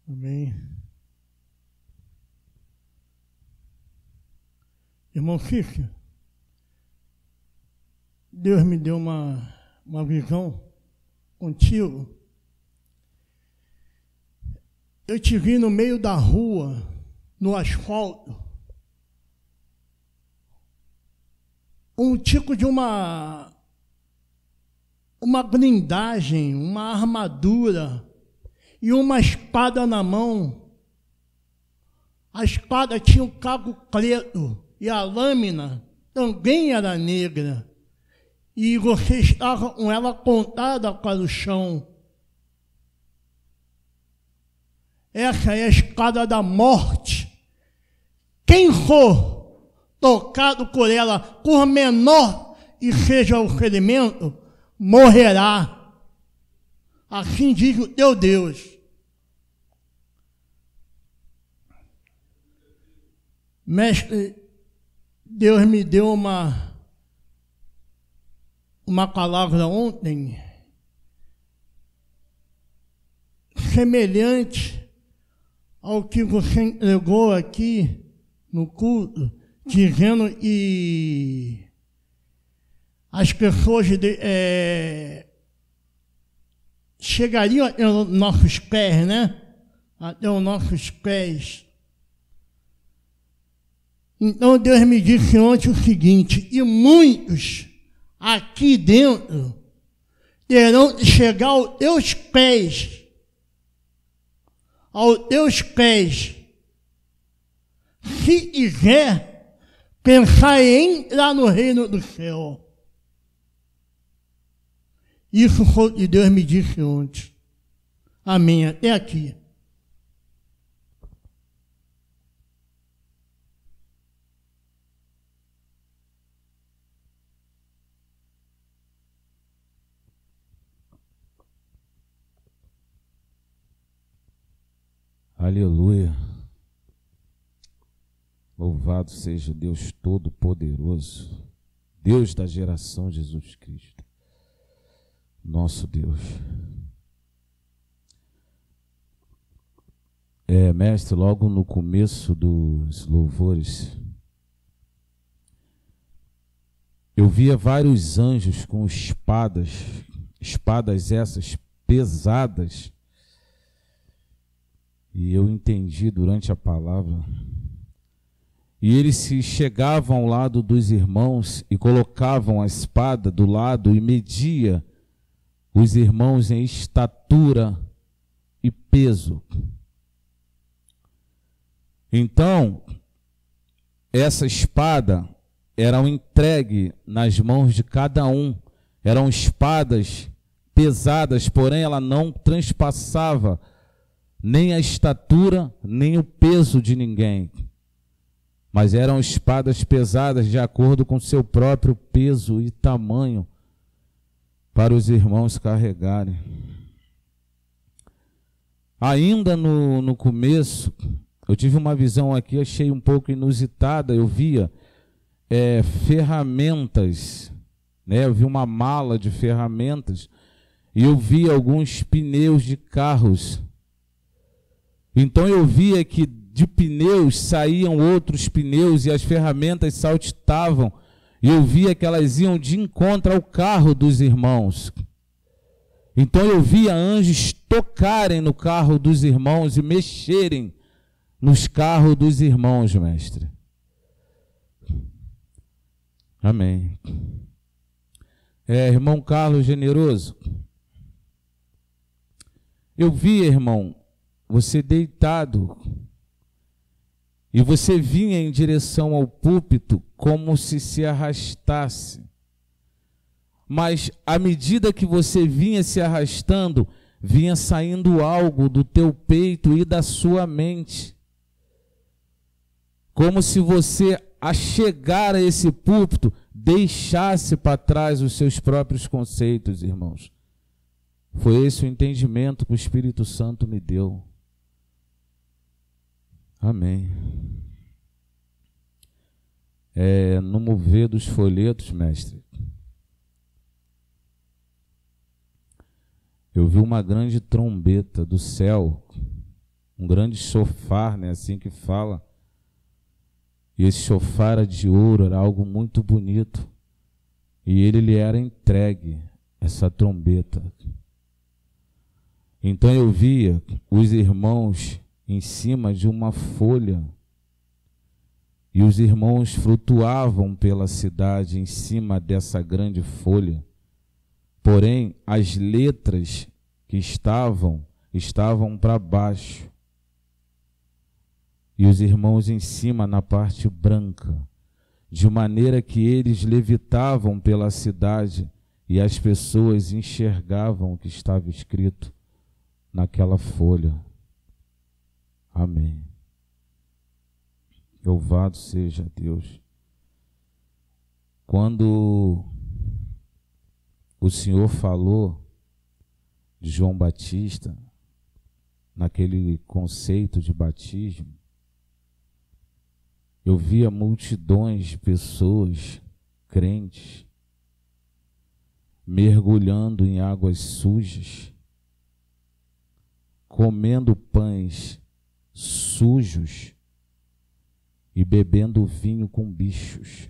Amém. Irmão Cícero, Deus me deu uma visão contigo. Eu te vi no meio da rua, no asfalto, um tipo de uma blindagem, uma armadura e uma espada na mão. A espada tinha um cabo preto e a lâmina também era negra. E você estava com ela apontada para o chão. Essa é a espada da morte. Quem for tocado por ela, por menor que seja o ferimento, morrerá. Assim diz o teu Deus. Mestre, Deus me deu uma palavra ontem semelhante ao que você entregou aqui no culto, dizendo que as pessoas chegariam até os nossos pés, né? Até os nossos pés. Então Deus me disse ontem o seguinte: e muitos aqui dentro terão de chegar aos teus pés, se quiser pensar em entrar no reino do céu. Isso foi o que Deus me disse ontem. Amém. Até aqui. Aleluia. Louvado seja Deus Todo-Poderoso, Deus da geração Jesus Cristo, nosso Deus. Mestre, logo no começo dos louvores, eu via vários anjos com espadas essas pesadas, e eu entendi durante a palavra, e eles se chegavam ao lado dos irmãos e colocavam a espada do lado e media os irmãos em estatura e peso. Então, essa espada era entregue nas mãos de cada um. Eram espadas pesadas, porém ela não transpassava nem a estatura, nem o peso de ninguém. Mas eram espadas pesadas de acordo com seu próprio peso e tamanho para os irmãos carregarem. Ainda no começo, eu tive uma visão aqui, achei um pouco inusitada. Eu via ferramentas, né? Eu vi uma mala de ferramentas e eu vi alguns pneus de carros. Então eu via que de pneus saíam outros pneus e as ferramentas saltitavam, e eu via que elas iam de encontro ao carro dos irmãos. Então eu via anjos tocarem no carro dos irmãos e mexerem nos carros dos irmãos, mestre. Amém. Irmão Carlos Generoso, eu vi, irmão, você deitado, e você vinha em direção ao púlpito como se arrastasse. Mas à medida que você vinha se arrastando, vinha saindo algo do teu peito e da sua mente. Como se você, a chegar a esse púlpito, deixasse para trás os seus próprios conceitos, irmãos. Foi esse o entendimento que o Espírito Santo me deu. Amém. No mover dos folhetos, mestre, eu vi uma grande trombeta do céu, um grande chofar, né, assim que fala. E esse chofar era de ouro, era algo muito bonito. E ele lhe era entregue, essa trombeta. Então eu via os irmãos em cima de uma folha, e os irmãos flutuavam pela cidade em cima dessa grande folha. Porém, as letras que estavam para baixo, e os irmãos em cima na parte branca, de maneira que eles levitavam pela cidade e as pessoas enxergavam o que estava escrito naquela folha. Amém. Louvado seja Deus. Quando o Senhor falou de João Batista, naquele conceito de batismo, eu via multidões de pessoas crentes mergulhando em águas sujas, comendo pães sujos e bebendo vinho com bichos.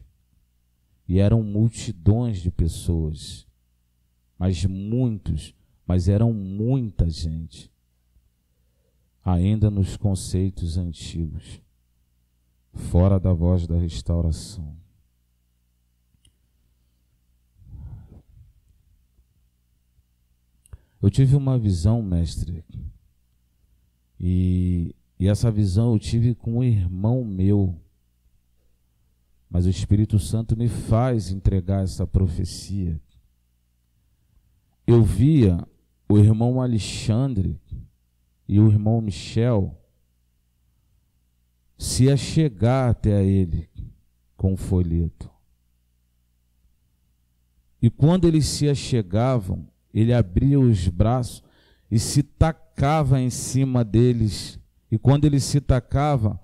E eram multidões de pessoas, mas eram muita gente, ainda nos conceitos antigos, fora da voz da restauração. Eu tive uma visão, mestre, e essa visão eu tive com um irmão meu, mas o Espírito Santo me faz entregar essa profecia. Eu via o irmão Alexandre e o irmão Michel se achegar até a ele com o folheto. E quando eles se achegavam, ele abria os braços e se tacava em cima deles. E quando ele se tacava,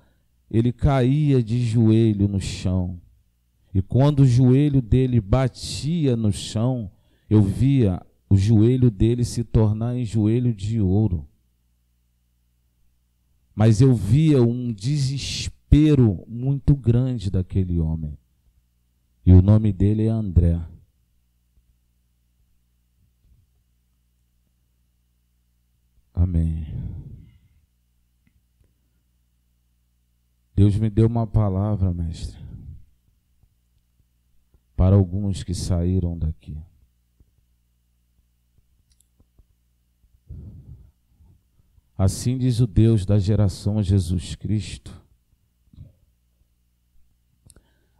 ele caía de joelho no chão. E quando o joelho dele batia no chão, eu via o joelho dele se tornar em joelho de ouro. mas eu via um desespero muito grande daquele homem. E o nome dele é André. Amém. Deus me deu uma palavra, mestre, para alguns que saíram daqui. Assim diz o Deus da geração Jesus Cristo.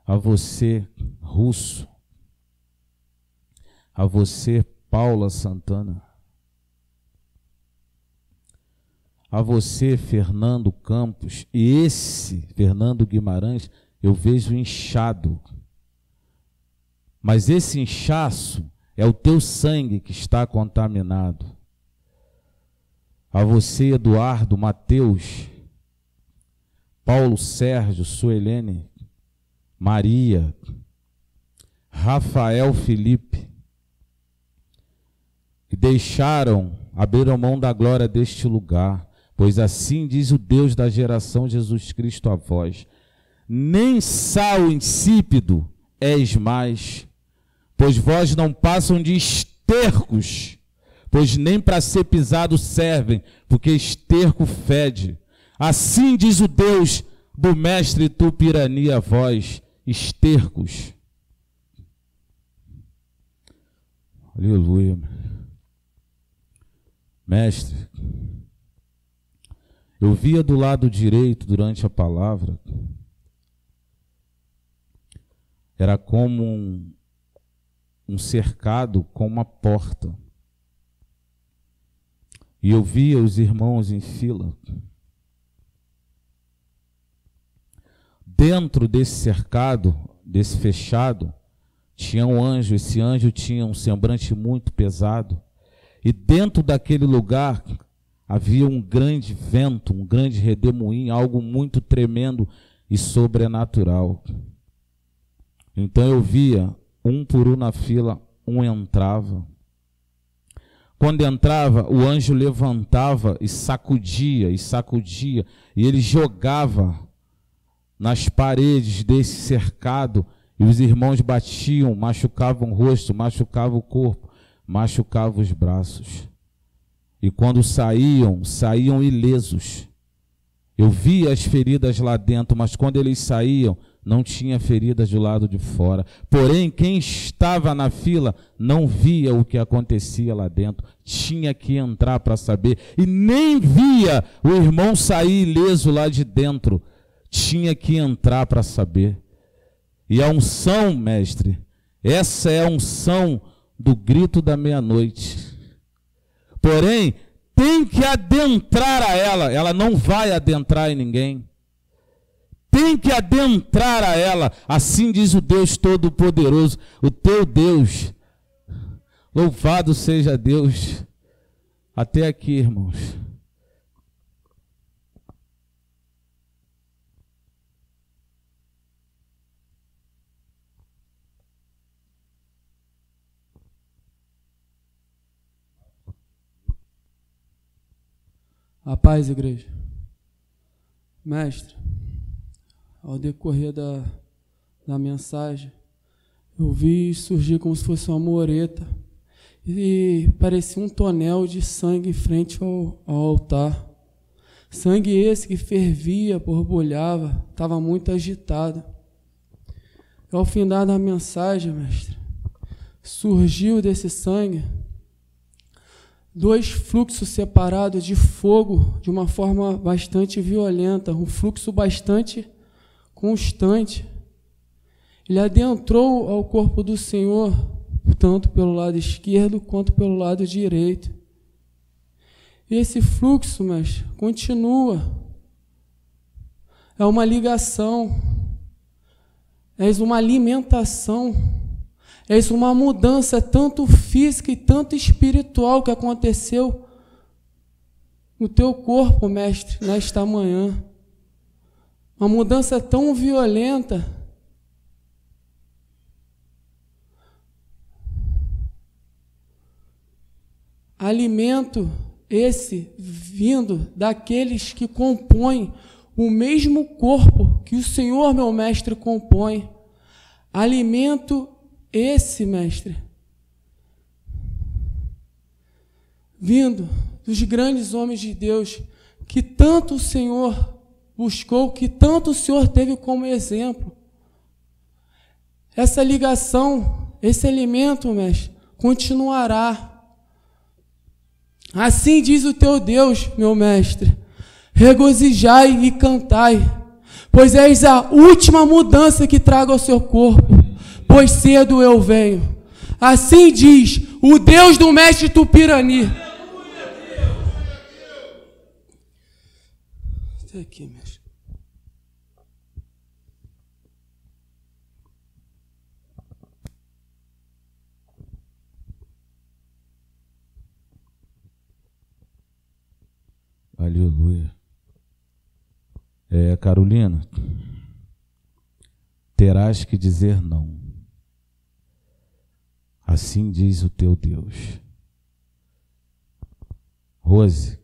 A você, Russo, a você, Paula Santana, a você, Fernando Campos, e esse Fernando Guimarães, eu vejo inchado. Mas esse inchaço é o teu sangue que está contaminado. A você, Eduardo, Mateus, Paulo Sérgio, Suelene, Maria, Rafael Felipe, que deixaram, abriram mão da glória deste lugar, pois assim diz o Deus da geração Jesus Cristo a vós: nem sal insípido és mais, pois vós não passam de estercos, pois nem para ser pisado servem, porque esterco fede. Assim diz o Deus do mestre Tupirani a vós, estercos. Aleluia. Mestre, eu via do lado direito durante a palavra, era como um cercado com uma porta. E eu via os irmãos em fila. Dentro desse cercado, desse fechado, tinha um anjo. Esse anjo tinha um semblante muito pesado. E dentro daquele lugar havia um grande vento, um grande redemoinho, algo muito tremendo e sobrenatural. Então eu via, um por um na fila, um entrava. Quando entrava, o anjo levantava e sacudia, e ele jogava nas paredes desse cercado, e os irmãos batiam, machucavam o rosto, machucavam o corpo, machucavam os braços. E quando saíam ilesos. Eu via as feridas lá dentro, mas quando eles saíam, não tinha feridas do lado de fora. Porém, quem estava na fila não via o que acontecia lá dentro. Tinha que entrar para saber. E nem via o irmão sair ileso lá de dentro. Tinha que entrar para saber. E a unção, mestre, essa é a unção do grito da meia-noite. Porém, tem que adentrar a ela. Ela não vai adentrar em ninguém. Tem que adentrar a ela. Assim diz o Deus Todo-Poderoso, o teu Deus. Louvado seja Deus. Até aqui, irmãos. A paz, igreja. Mestre, ao decorrer da mensagem, eu vi surgir como se fosse uma mureta e parecia um tonel de sangue em frente ao altar. Sangue esse que fervia, borbulhava, estava muito agitado. E ao findar da mensagem, mestre, surgiu desse sangue 2 fluxos separados de fogo de uma forma bastante violenta, um fluxo bastante constante. Ele adentrou ao corpo do Senhor, tanto pelo lado esquerdo quanto pelo lado direito. E esse fluxo, mas continua. É uma ligação, é uma alimentação, é uma mudança tanto física e tanto espiritual que aconteceu no teu corpo, mestre, nesta manhã. Uma mudança tão violenta. Alimento esse vindo daqueles que compõem o mesmo corpo que o Senhor, meu mestre, compõe. Alimento esse, mestre, vindo dos grandes homens de Deus, que tanto o Senhor buscou, que tanto o Senhor teve como exemplo. Essa ligação, esse alimento, mestre, continuará. Assim diz o teu Deus, meu mestre: regozijai e cantai, pois és a última mudança que trago ao seu corpo, pois cedo eu venho. Assim diz o Deus do mestre Tupirani. Até aqui, mestre. Aleluia. Carolina, terás que dizer não. Assim diz o teu Deus. Rose,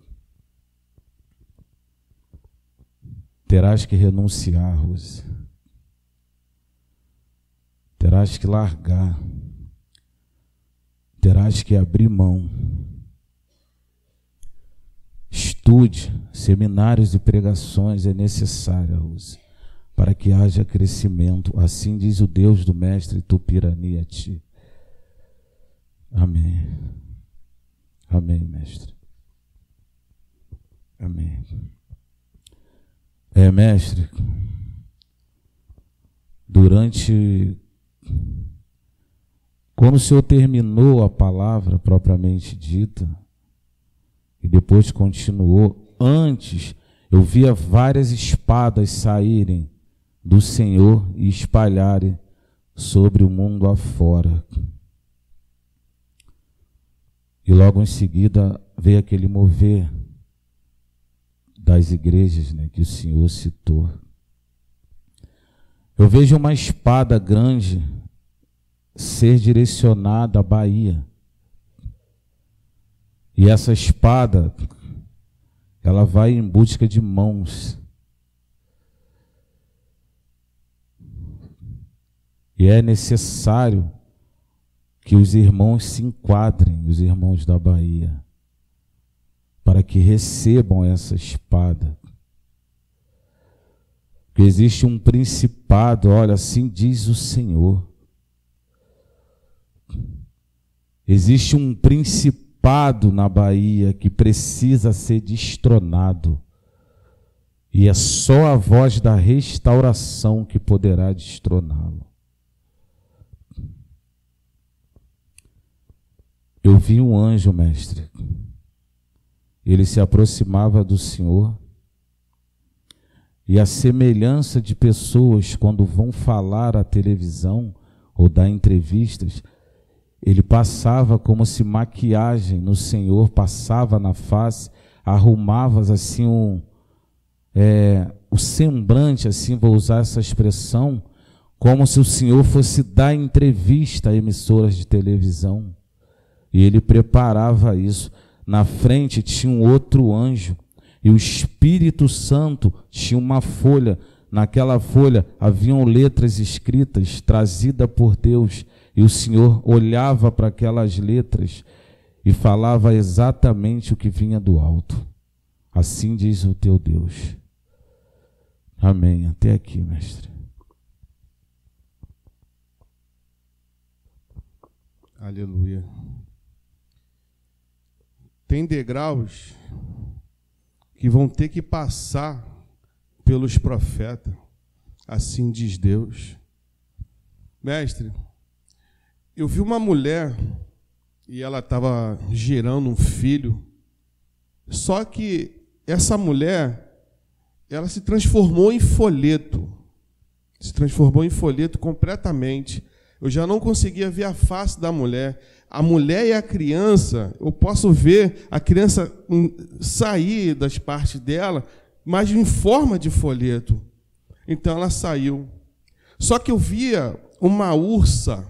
terás que renunciar, Rose. Terás que largar. Terás que abrir mão. Estude, seminários e pregações é necessário, Rose, para que haja crescimento. Assim diz o Deus do mestre Tupirani a ti. Amém. Amém, mestre. Amém. Mestre, quando o Senhor terminou a palavra propriamente dita, e depois continuou, antes eu via várias espadas saírem do Senhor e espalharem sobre o mundo afora. E logo em seguida veio aquele mover das igrejas, né, que o Senhor citou. Eu vejo uma espada grande ser direcionada à Bahia. E essa espada, ela vai em busca de mãos. E é necessário que os irmãos se enquadrem, os irmãos da Bahia, para que recebam essa espada. Porque existe um principado, olha, assim diz o Senhor. Existe um principado na Bahia que precisa ser destronado. E é só a voz da restauração que poderá destroná-lo. Eu vi um anjo, mestre. Ele se aproximava do Senhor. E a semelhança de pessoas quando vão falar à televisão ou dar entrevistas, ele passava como se maquiagem no Senhor passava na face, arrumava assim o semblante, assim, vou usar essa expressão, como se o Senhor fosse dar entrevista a emissoras de televisão. E ele preparava isso. Na frente tinha um outro anjo, e o Espírito Santo tinha uma folha. Naquela folha haviam letras escritas, trazidas por Deus, e o Senhor olhava para aquelas letras e falava exatamente o que vinha do alto. Assim diz o teu Deus. Amém. Até aqui, mestre. Aleluia. Tem degraus que vão ter que passar pelos profetas. Assim diz Deus. Mestre, eu vi uma mulher e ela estava gerando um filho, só que essa mulher, ela se transformou em folheto. Se transformou em folheto completamente. Eu já não conseguia ver a face da mulher. A mulher e a criança, eu posso ver a criança sair das partes dela, mas em forma de folheto. Então ela saiu. Só que eu via uma ursa,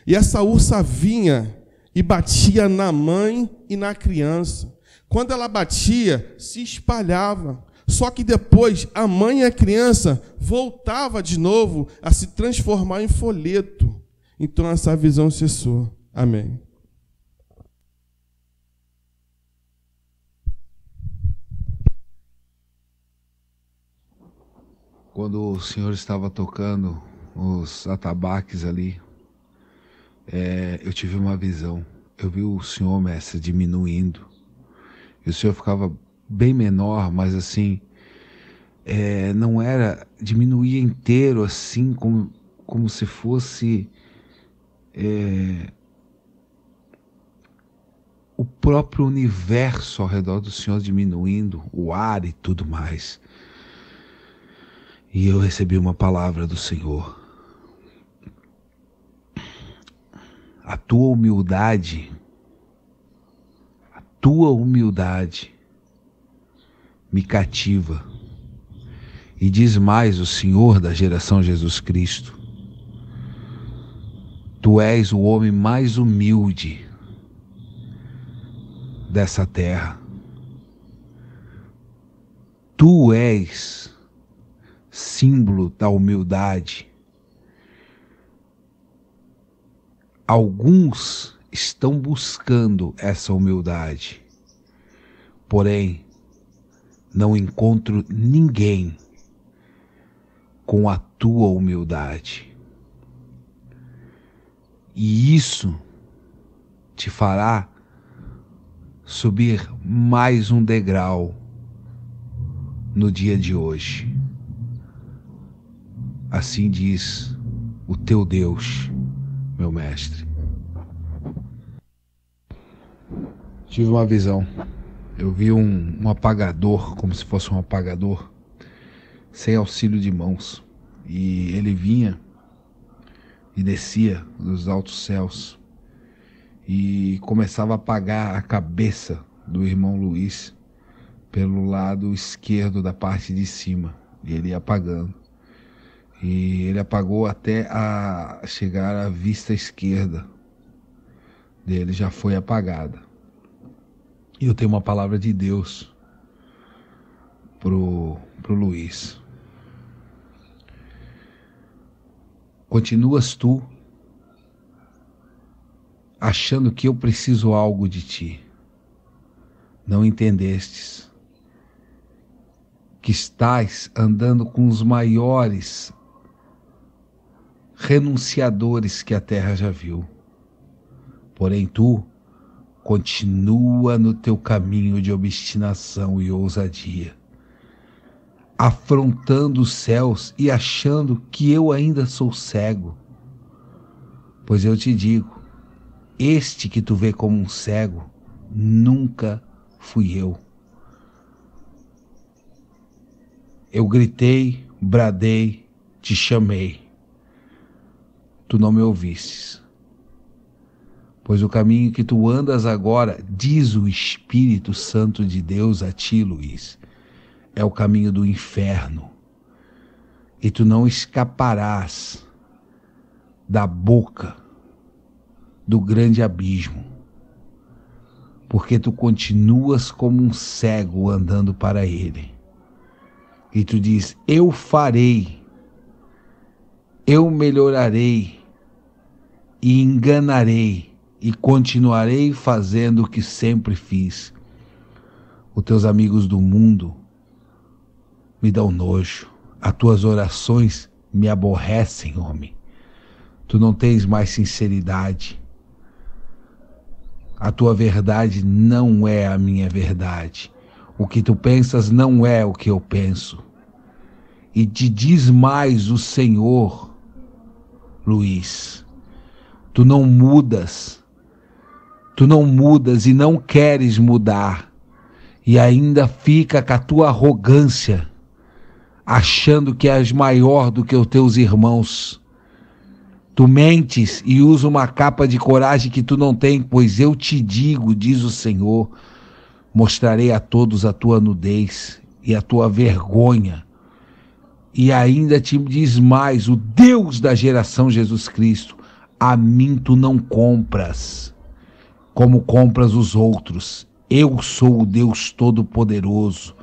e essa ursa vinha e batia na mãe e na criança. Quando ela batia, se espalhava. Só que depois a mãe e a criança voltava de novo a se transformar em folheto. Então essa visão cessou. Amém. Quando o Senhor estava tocando os atabaques ali, eu tive uma visão. Eu vi o Senhor, mestre, diminuindo. E o Senhor ficava bem menor, mas assim, não era, diminuía inteiro assim, como se fosse o próprio universo ao redor do Senhor diminuindo, o ar e tudo mais. E eu recebi uma palavra do Senhor. A tua humildade me cativa. E diz mais o Senhor da geração Jesus Cristo: tu és o homem mais humilde dessa terra. Tu és símbolo da humildade. Alguns estão buscando essa humildade, porém não encontro ninguém com a tua humildade. E isso te fará subir mais um degrau no dia de hoje. Assim diz o teu Deus, meu mestre. Tive uma visão. Eu vi um apagador, como se fosse um apagador, sem auxílio de mãos. E ele vinha e descia dos altos céus e começava a apagar a cabeça do irmão Luiz pelo lado esquerdo da parte de cima. E ele ia apagando. E ele apagou até a chegar à vista esquerda dele, já foi apagada. E eu tenho uma palavra de Deus pro Luiz. Continuas tu achando que eu preciso algo de ti. Não entendestes que estás andando com os maiores renunciadores que a terra já viu. Porém tu continua no teu caminho de obstinação e ousadia, afrontando os céus e achando que eu ainda sou cego. Pois eu te digo, este que tu vê como um cego, nunca fui eu. Eu gritei, bradei, te chamei. Tu não me ouvistes. Pois o caminho que tu andas agora, diz o Espírito Santo de Deus a ti, Luiz, é o caminho do inferno. E tu não escaparás da boca do grande abismo, porque tu continuas como um cego andando para ele. E tu diz, eu farei, eu melhorarei e enganarei e continuarei fazendo o que sempre fiz. Os teus amigos do mundo me dão nojo. As tuas orações me aborrecem, homem. Tu não tens mais sinceridade. A tua verdade não é a minha verdade. O que tu pensas não é o que eu penso. E te diz mais o Senhor, Luiz. Tu não mudas. Tu não mudas e não queres mudar. E ainda fica com a tua arrogância, achando que és maior do que os teus irmãos. Tu mentes e usa uma capa de coragem que tu não tem, pois eu te digo, diz o Senhor, mostrarei a todos a tua nudez e a tua vergonha. E ainda te diz mais, o Deus da geração Jesus Cristo, a mim tu não compras, como compras os outros. Eu sou o Deus Todo-Poderoso,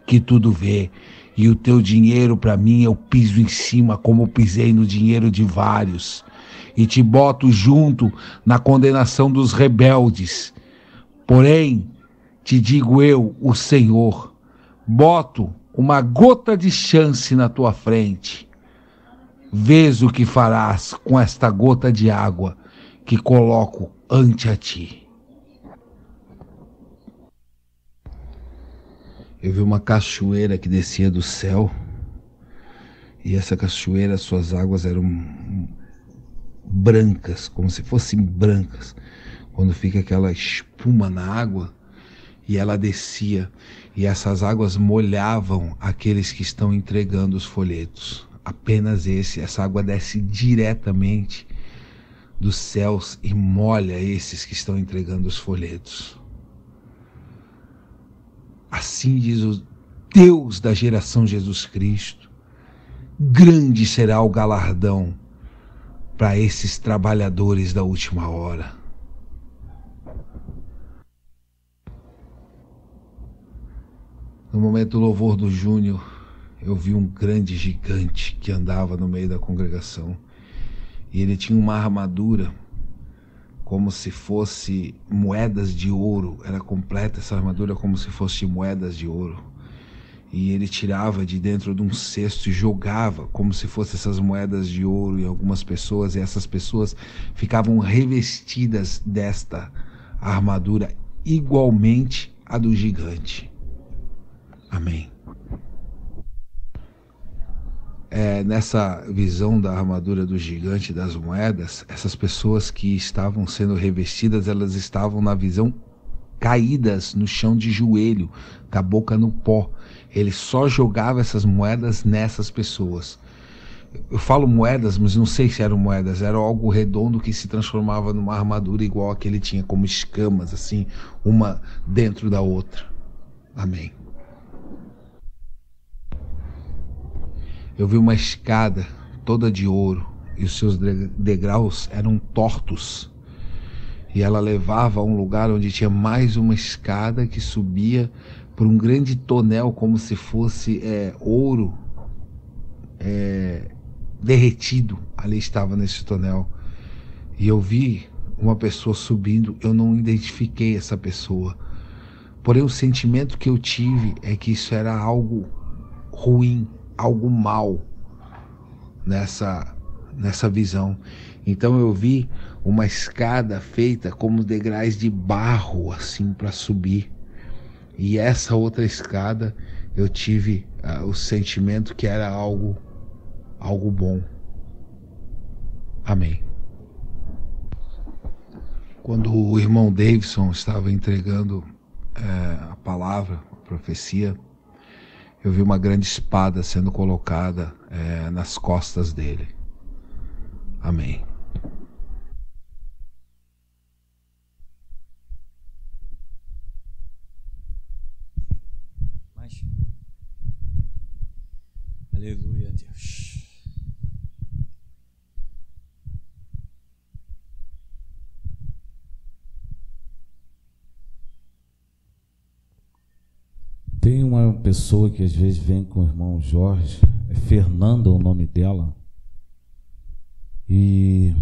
que tudo vê. E o teu dinheiro, para mim, eu piso em cima, como eu pisei no dinheiro de vários. E te boto junto na condenação dos rebeldes. Porém, te digo eu, o Senhor, boto uma gota de chance na tua frente. Vês o que farás com esta gota de água que coloco ante a ti. Eu vi uma cachoeira que descia do céu, e essa cachoeira, suas águas eram brancas, como se fossem brancas, quando fica aquela espuma na água, e ela descia, e essas águas molhavam aqueles que estão entregando os folhetos. Apenas essa água desce diretamente dos céus e molha esses que estão entregando os folhetos. Assim diz o Deus da geração Jesus Cristo: grande será o galardão para esses trabalhadores da última hora. No momento do louvor do Júnior, eu vi um grande gigante que andava no meio da congregação. E ele tinha uma armadura como se fosse moedas de ouro. Era completa essa armadura como se fosse moedas de ouro. E ele tirava de dentro de um cesto e jogava como se fossem essas moedas de ouro em algumas pessoas. E essas pessoas ficavam revestidas desta armadura igualmente a do gigante. Amém. Nessa visão da armadura do gigante, das moedas, essas pessoas que estavam sendo revestidas, elas estavam na visão caídas no chão de joelho, com a boca no pó. Ele só jogava essas moedas nessas pessoas. Eu falo moedas, mas não sei se eram moedas, era algo redondo que se transformava numa armadura igual a que ele tinha, como escamas, assim, uma dentro da outra. Amém. Eu vi uma escada toda de ouro e os seus degraus eram tortos. E ela levava a um lugar onde tinha mais uma escada que subia por um grande tonel, como se fosse ouro derretido. Ali estava nesse tonel. E eu vi uma pessoa subindo, eu não identifiquei essa pessoa. Porém, o sentimento que eu tive é que isso era algo ruim, algo mal nessa visão. Então eu vi uma escada feita como degraus de barro, assim, para subir. E essa outra escada eu tive o sentimento que era algo bom. Amém. Quando o irmão Davidson estava entregando a palavra, a profecia, eu vi uma grande espada sendo colocada nas costas dele. Amém. Mas, aleluia, Deus. Tem uma pessoa que às vezes vem com o irmão Jorge, é Fernanda o nome dela, e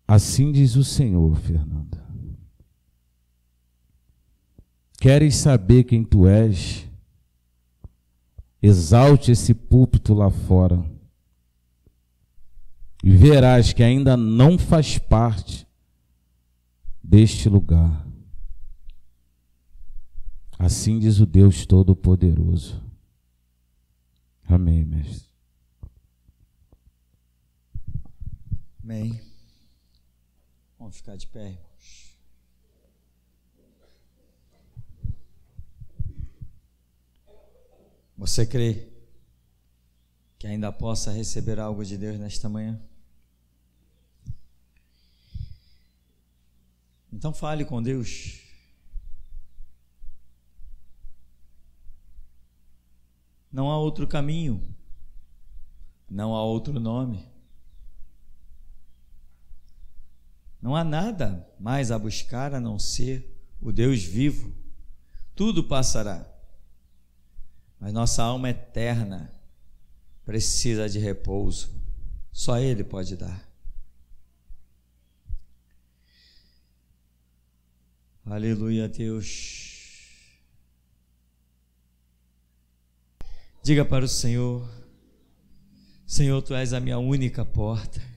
assim diz o Senhor, Fernanda: queres saber quem tu és? Exalte esse púlpito lá fora e verás que ainda não faz parte deste lugar. Assim diz o Deus Todo-Poderoso. Amém, mestre. Amém. Vamos ficar de pé, irmãos. Você crê que ainda possa receber algo de Deus nesta manhã? Então fale com Deus. Não há outro caminho, não há outro nome. Não há nada mais a buscar a não ser o Deus vivo. Tudo passará, mas nossa alma eterna precisa de repouso. Só Ele pode dar. Aleluia, Deus. Diga para o Senhor: Senhor, Tu és a minha única porta.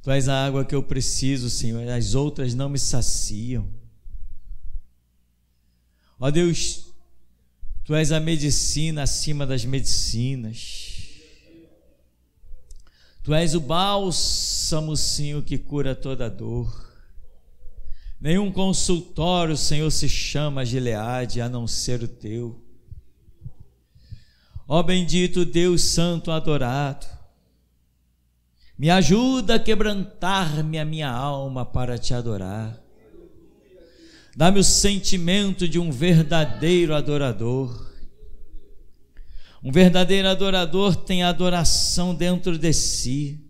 Tu és a água que eu preciso, Senhor. As outras não me saciam. Ó Deus, Tu és a medicina acima das medicinas. Tu és o bálsamo, Senhor, que cura toda dor. Nenhum consultório, Senhor, se chama Gileade a não ser o Teu. Ó bendito Deus santo adorado, me ajuda a quebrantar-me a minha alma para Te adorar. Dá-me o sentimento de um verdadeiro adorador. Um verdadeiro adorador tem adoração dentro de si.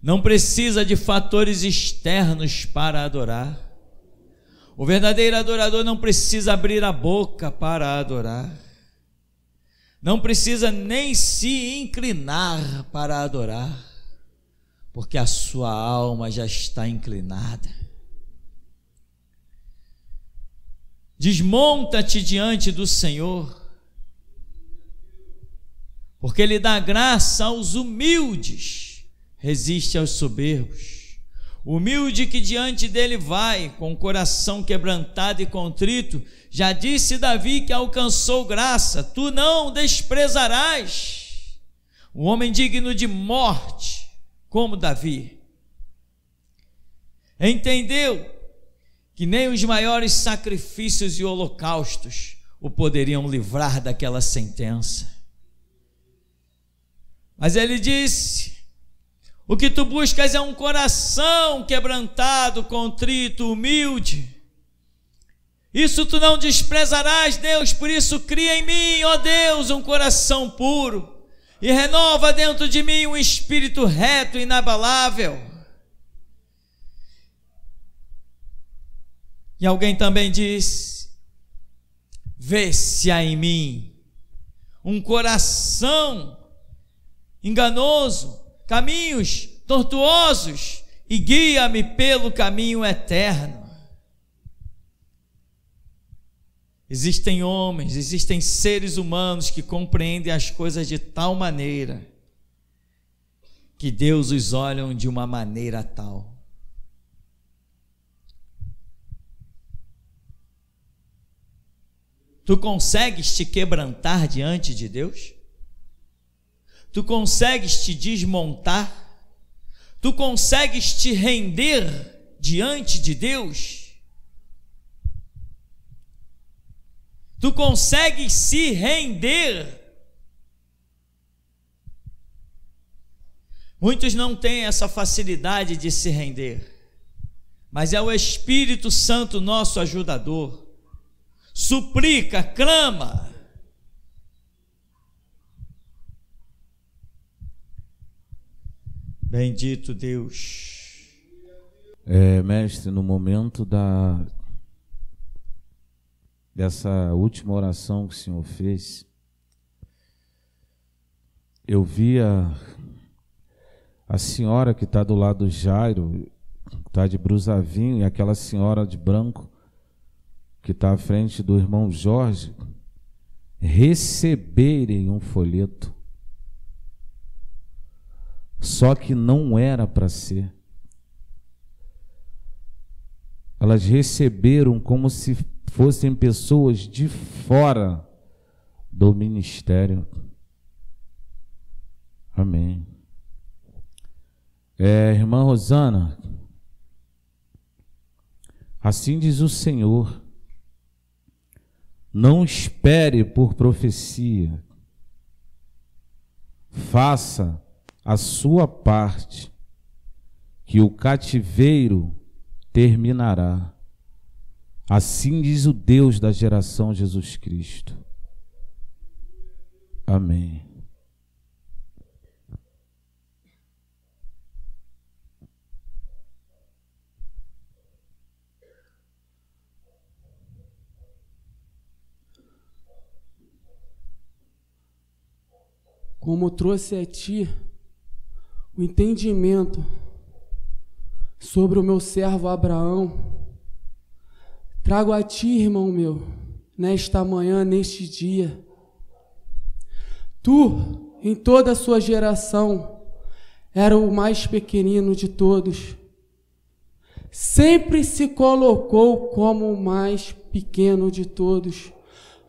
Não precisa de fatores externos para adorar. O verdadeiro adorador não precisa abrir a boca para adorar. Não precisa nem se inclinar para adorar, porque a sua alma já está inclinada. Desmonta-te diante do Senhor, porque Ele dá graça aos humildes, resiste aos soberbos. O humilde que diante dele vai, com o coração quebrantado e contrito, já disse Davi que alcançou graça: tu não desprezarás o homem digno de morte, como Davi. Entendeu que nem os maiores sacrifícios e holocaustos o poderiam livrar daquela sentença. Mas ele disse: o que tu buscas é um coração quebrantado, contrito, humilde. Isso tu não desprezarás, Deus, por isso cria em mim, ó Deus, um coração puro e renova dentro de mim um espírito reto e inabalável. E alguém também diz: vê se há em mim um coração enganoso, caminhos tortuosos, e guia-me pelo caminho eterno. Existem homens, existem seres humanos que compreendem as coisas de tal maneira que Deus os olha de uma maneira tal. Tu consegues te quebrantar diante de Deus? Tu consegues te desmontar? Tu consegues te render diante de Deus? Tu consegues se render? Muitos não têm essa facilidade de se render, mas é o Espírito Santo nosso ajudador. Suplica, clama. Bendito Deus. Mestre, no momento dessa última oração que o Senhor fez, eu via a senhora que está do lado do Jairo, que está de brusavinho, e aquela senhora de branco que está à frente do irmão Jorge, receberem um folheto. Só que não era para ser. Elas receberam como se fossem pessoas de fora do ministério. Amém. Irmã Rosana, assim diz o Senhor: não espere por profecia, faça a sua parte, que o cativeiro terminará. Assim diz o Deus da geração Jesus Cristo. Amém. como trouxe a ti o entendimento sobre o meu servo Abraão, trago a ti, irmão meu, nesta manhã, neste dia. Tu, em toda a sua geração, era o mais pequenino de todos. Sempre se colocou como o mais pequeno de todos.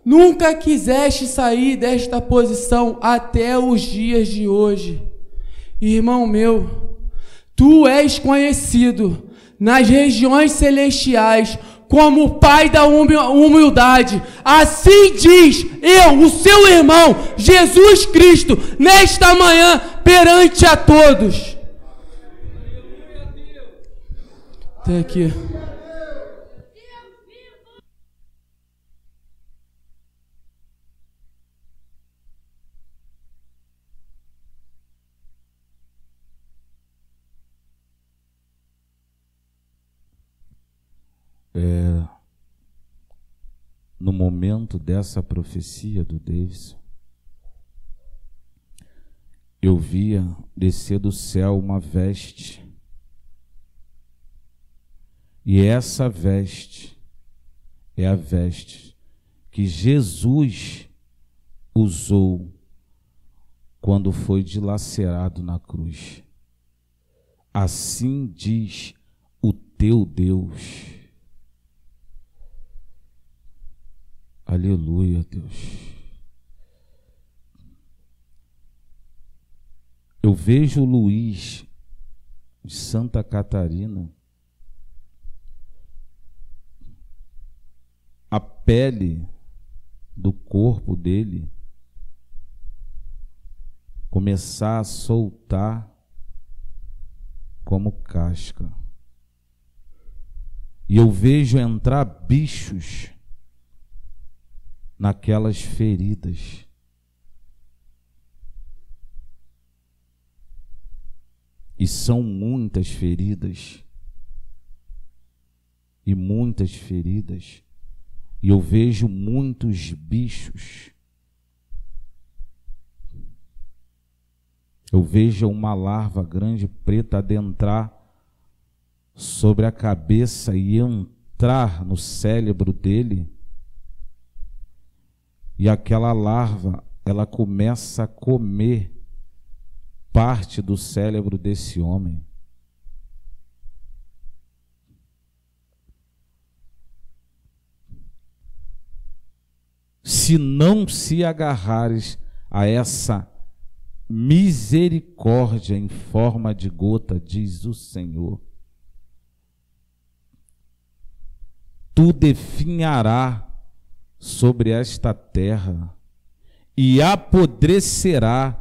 Nunca quiseste sair desta posição até os dias de hoje. Irmão meu, tu és conhecido nas regiões celestiais como o Pai da humildade. Assim diz eu, o seu irmão, Jesus Cristo, nesta manhã, perante a todos. Até aqui. No momento dessa profecia do Davidson, eu via descer do céu uma veste, e essa veste é a veste que Jesus usou quando foi dilacerado na cruz. Assim diz o teu Deus. Aleluia, Deus. Eu vejo o Luiz de Santa Catarina, a pele do corpo dele começar a soltar como casca. E eu vejo entrar bichos naquelas feridas. E são muitas feridas. E muitas feridas. E eu vejo muitos bichos. Eu vejo uma larva grande preta adentrar sobre a cabeça e entrar no cérebro dele. E aquela larva, ela começa a comer parte do cérebro desse homem. Se não se agarrares a essa misericórdia em forma de gota, diz o Senhor, tu definhará sobre esta terra e apodrecerá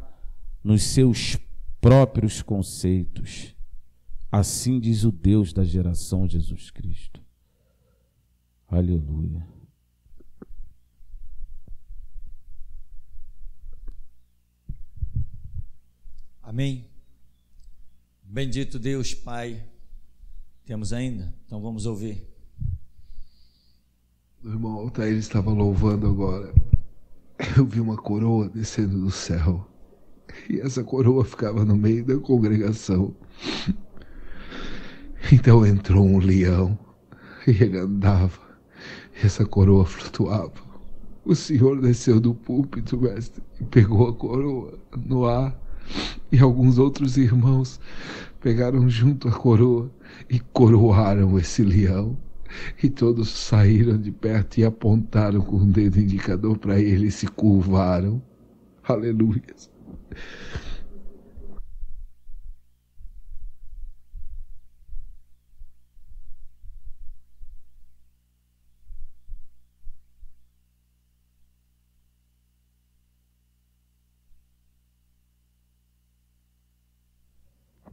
nos seus próprios conceitos. Assim diz o Deus da geração Jesus Cristo. Aleluia. Amém. Bendito Deus, Pai. Temos ainda? Então vamos ouvir. O irmão Altair estava louvando agora. Eu vi uma coroa descendo do céu. E essa coroa ficava no meio da congregação. Então entrou um leão. E ele andava. E essa coroa flutuava. O Senhor desceu do púlpito, mestre, e pegou a coroa no ar. E alguns outros irmãos pegaram junto a coroa e coroaram esse leão. E todos saíram de perto e apontaram com o dedo indicador para ele e se curvaram. Aleluia.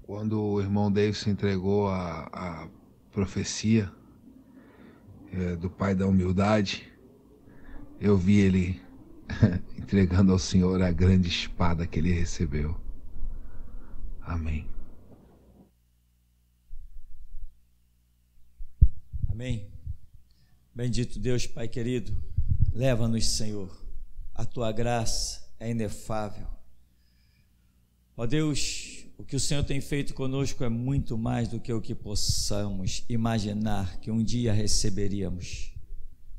Quando o irmão David se entregou à profecia do Pai da humildade, eu vi ele entregando ao Senhor a grande espada que ele recebeu. Amém. Amém. Bendito Deus, Pai querido, leva-nos, Senhor. A tua graça é inefável. Ó Deus, o que o Senhor tem feito conosco é muito mais do que o que possamos imaginar que um dia receberíamos.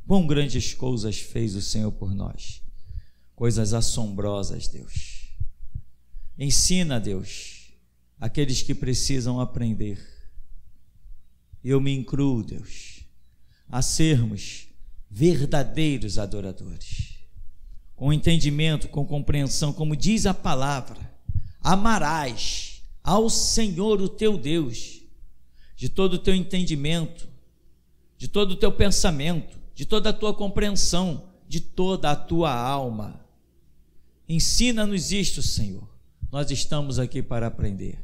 Quão grandes coisas fez o Senhor por nós, coisas assombrosas, Deus. Ensina, Deus, aqueles que precisam aprender. Eu me incluo, Deus, a sermos verdadeiros adoradores, com entendimento, com compreensão, como diz a palavra: amarás ao Senhor o teu Deus de todo o teu entendimento, de todo o teu pensamento, de toda a tua compreensão, de toda a tua alma. Ensina-nos isto, Senhor. Nós estamos aqui para aprender.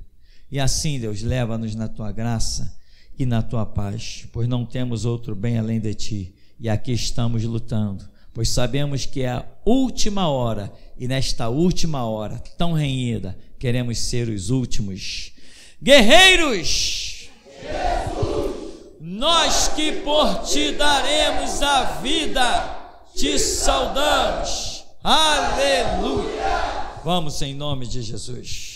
E assim, Deus, leva-nos na tua graça e na tua paz, pois não temos outro bem além de ti. E aqui estamos lutando, pois sabemos que é a última hora, e nesta última hora tão renhida, queremos ser os últimos guerreiros. Jesus! Nós que por ti daremos a vida, te saudamos. Aleluia! Vamos em nome de Jesus.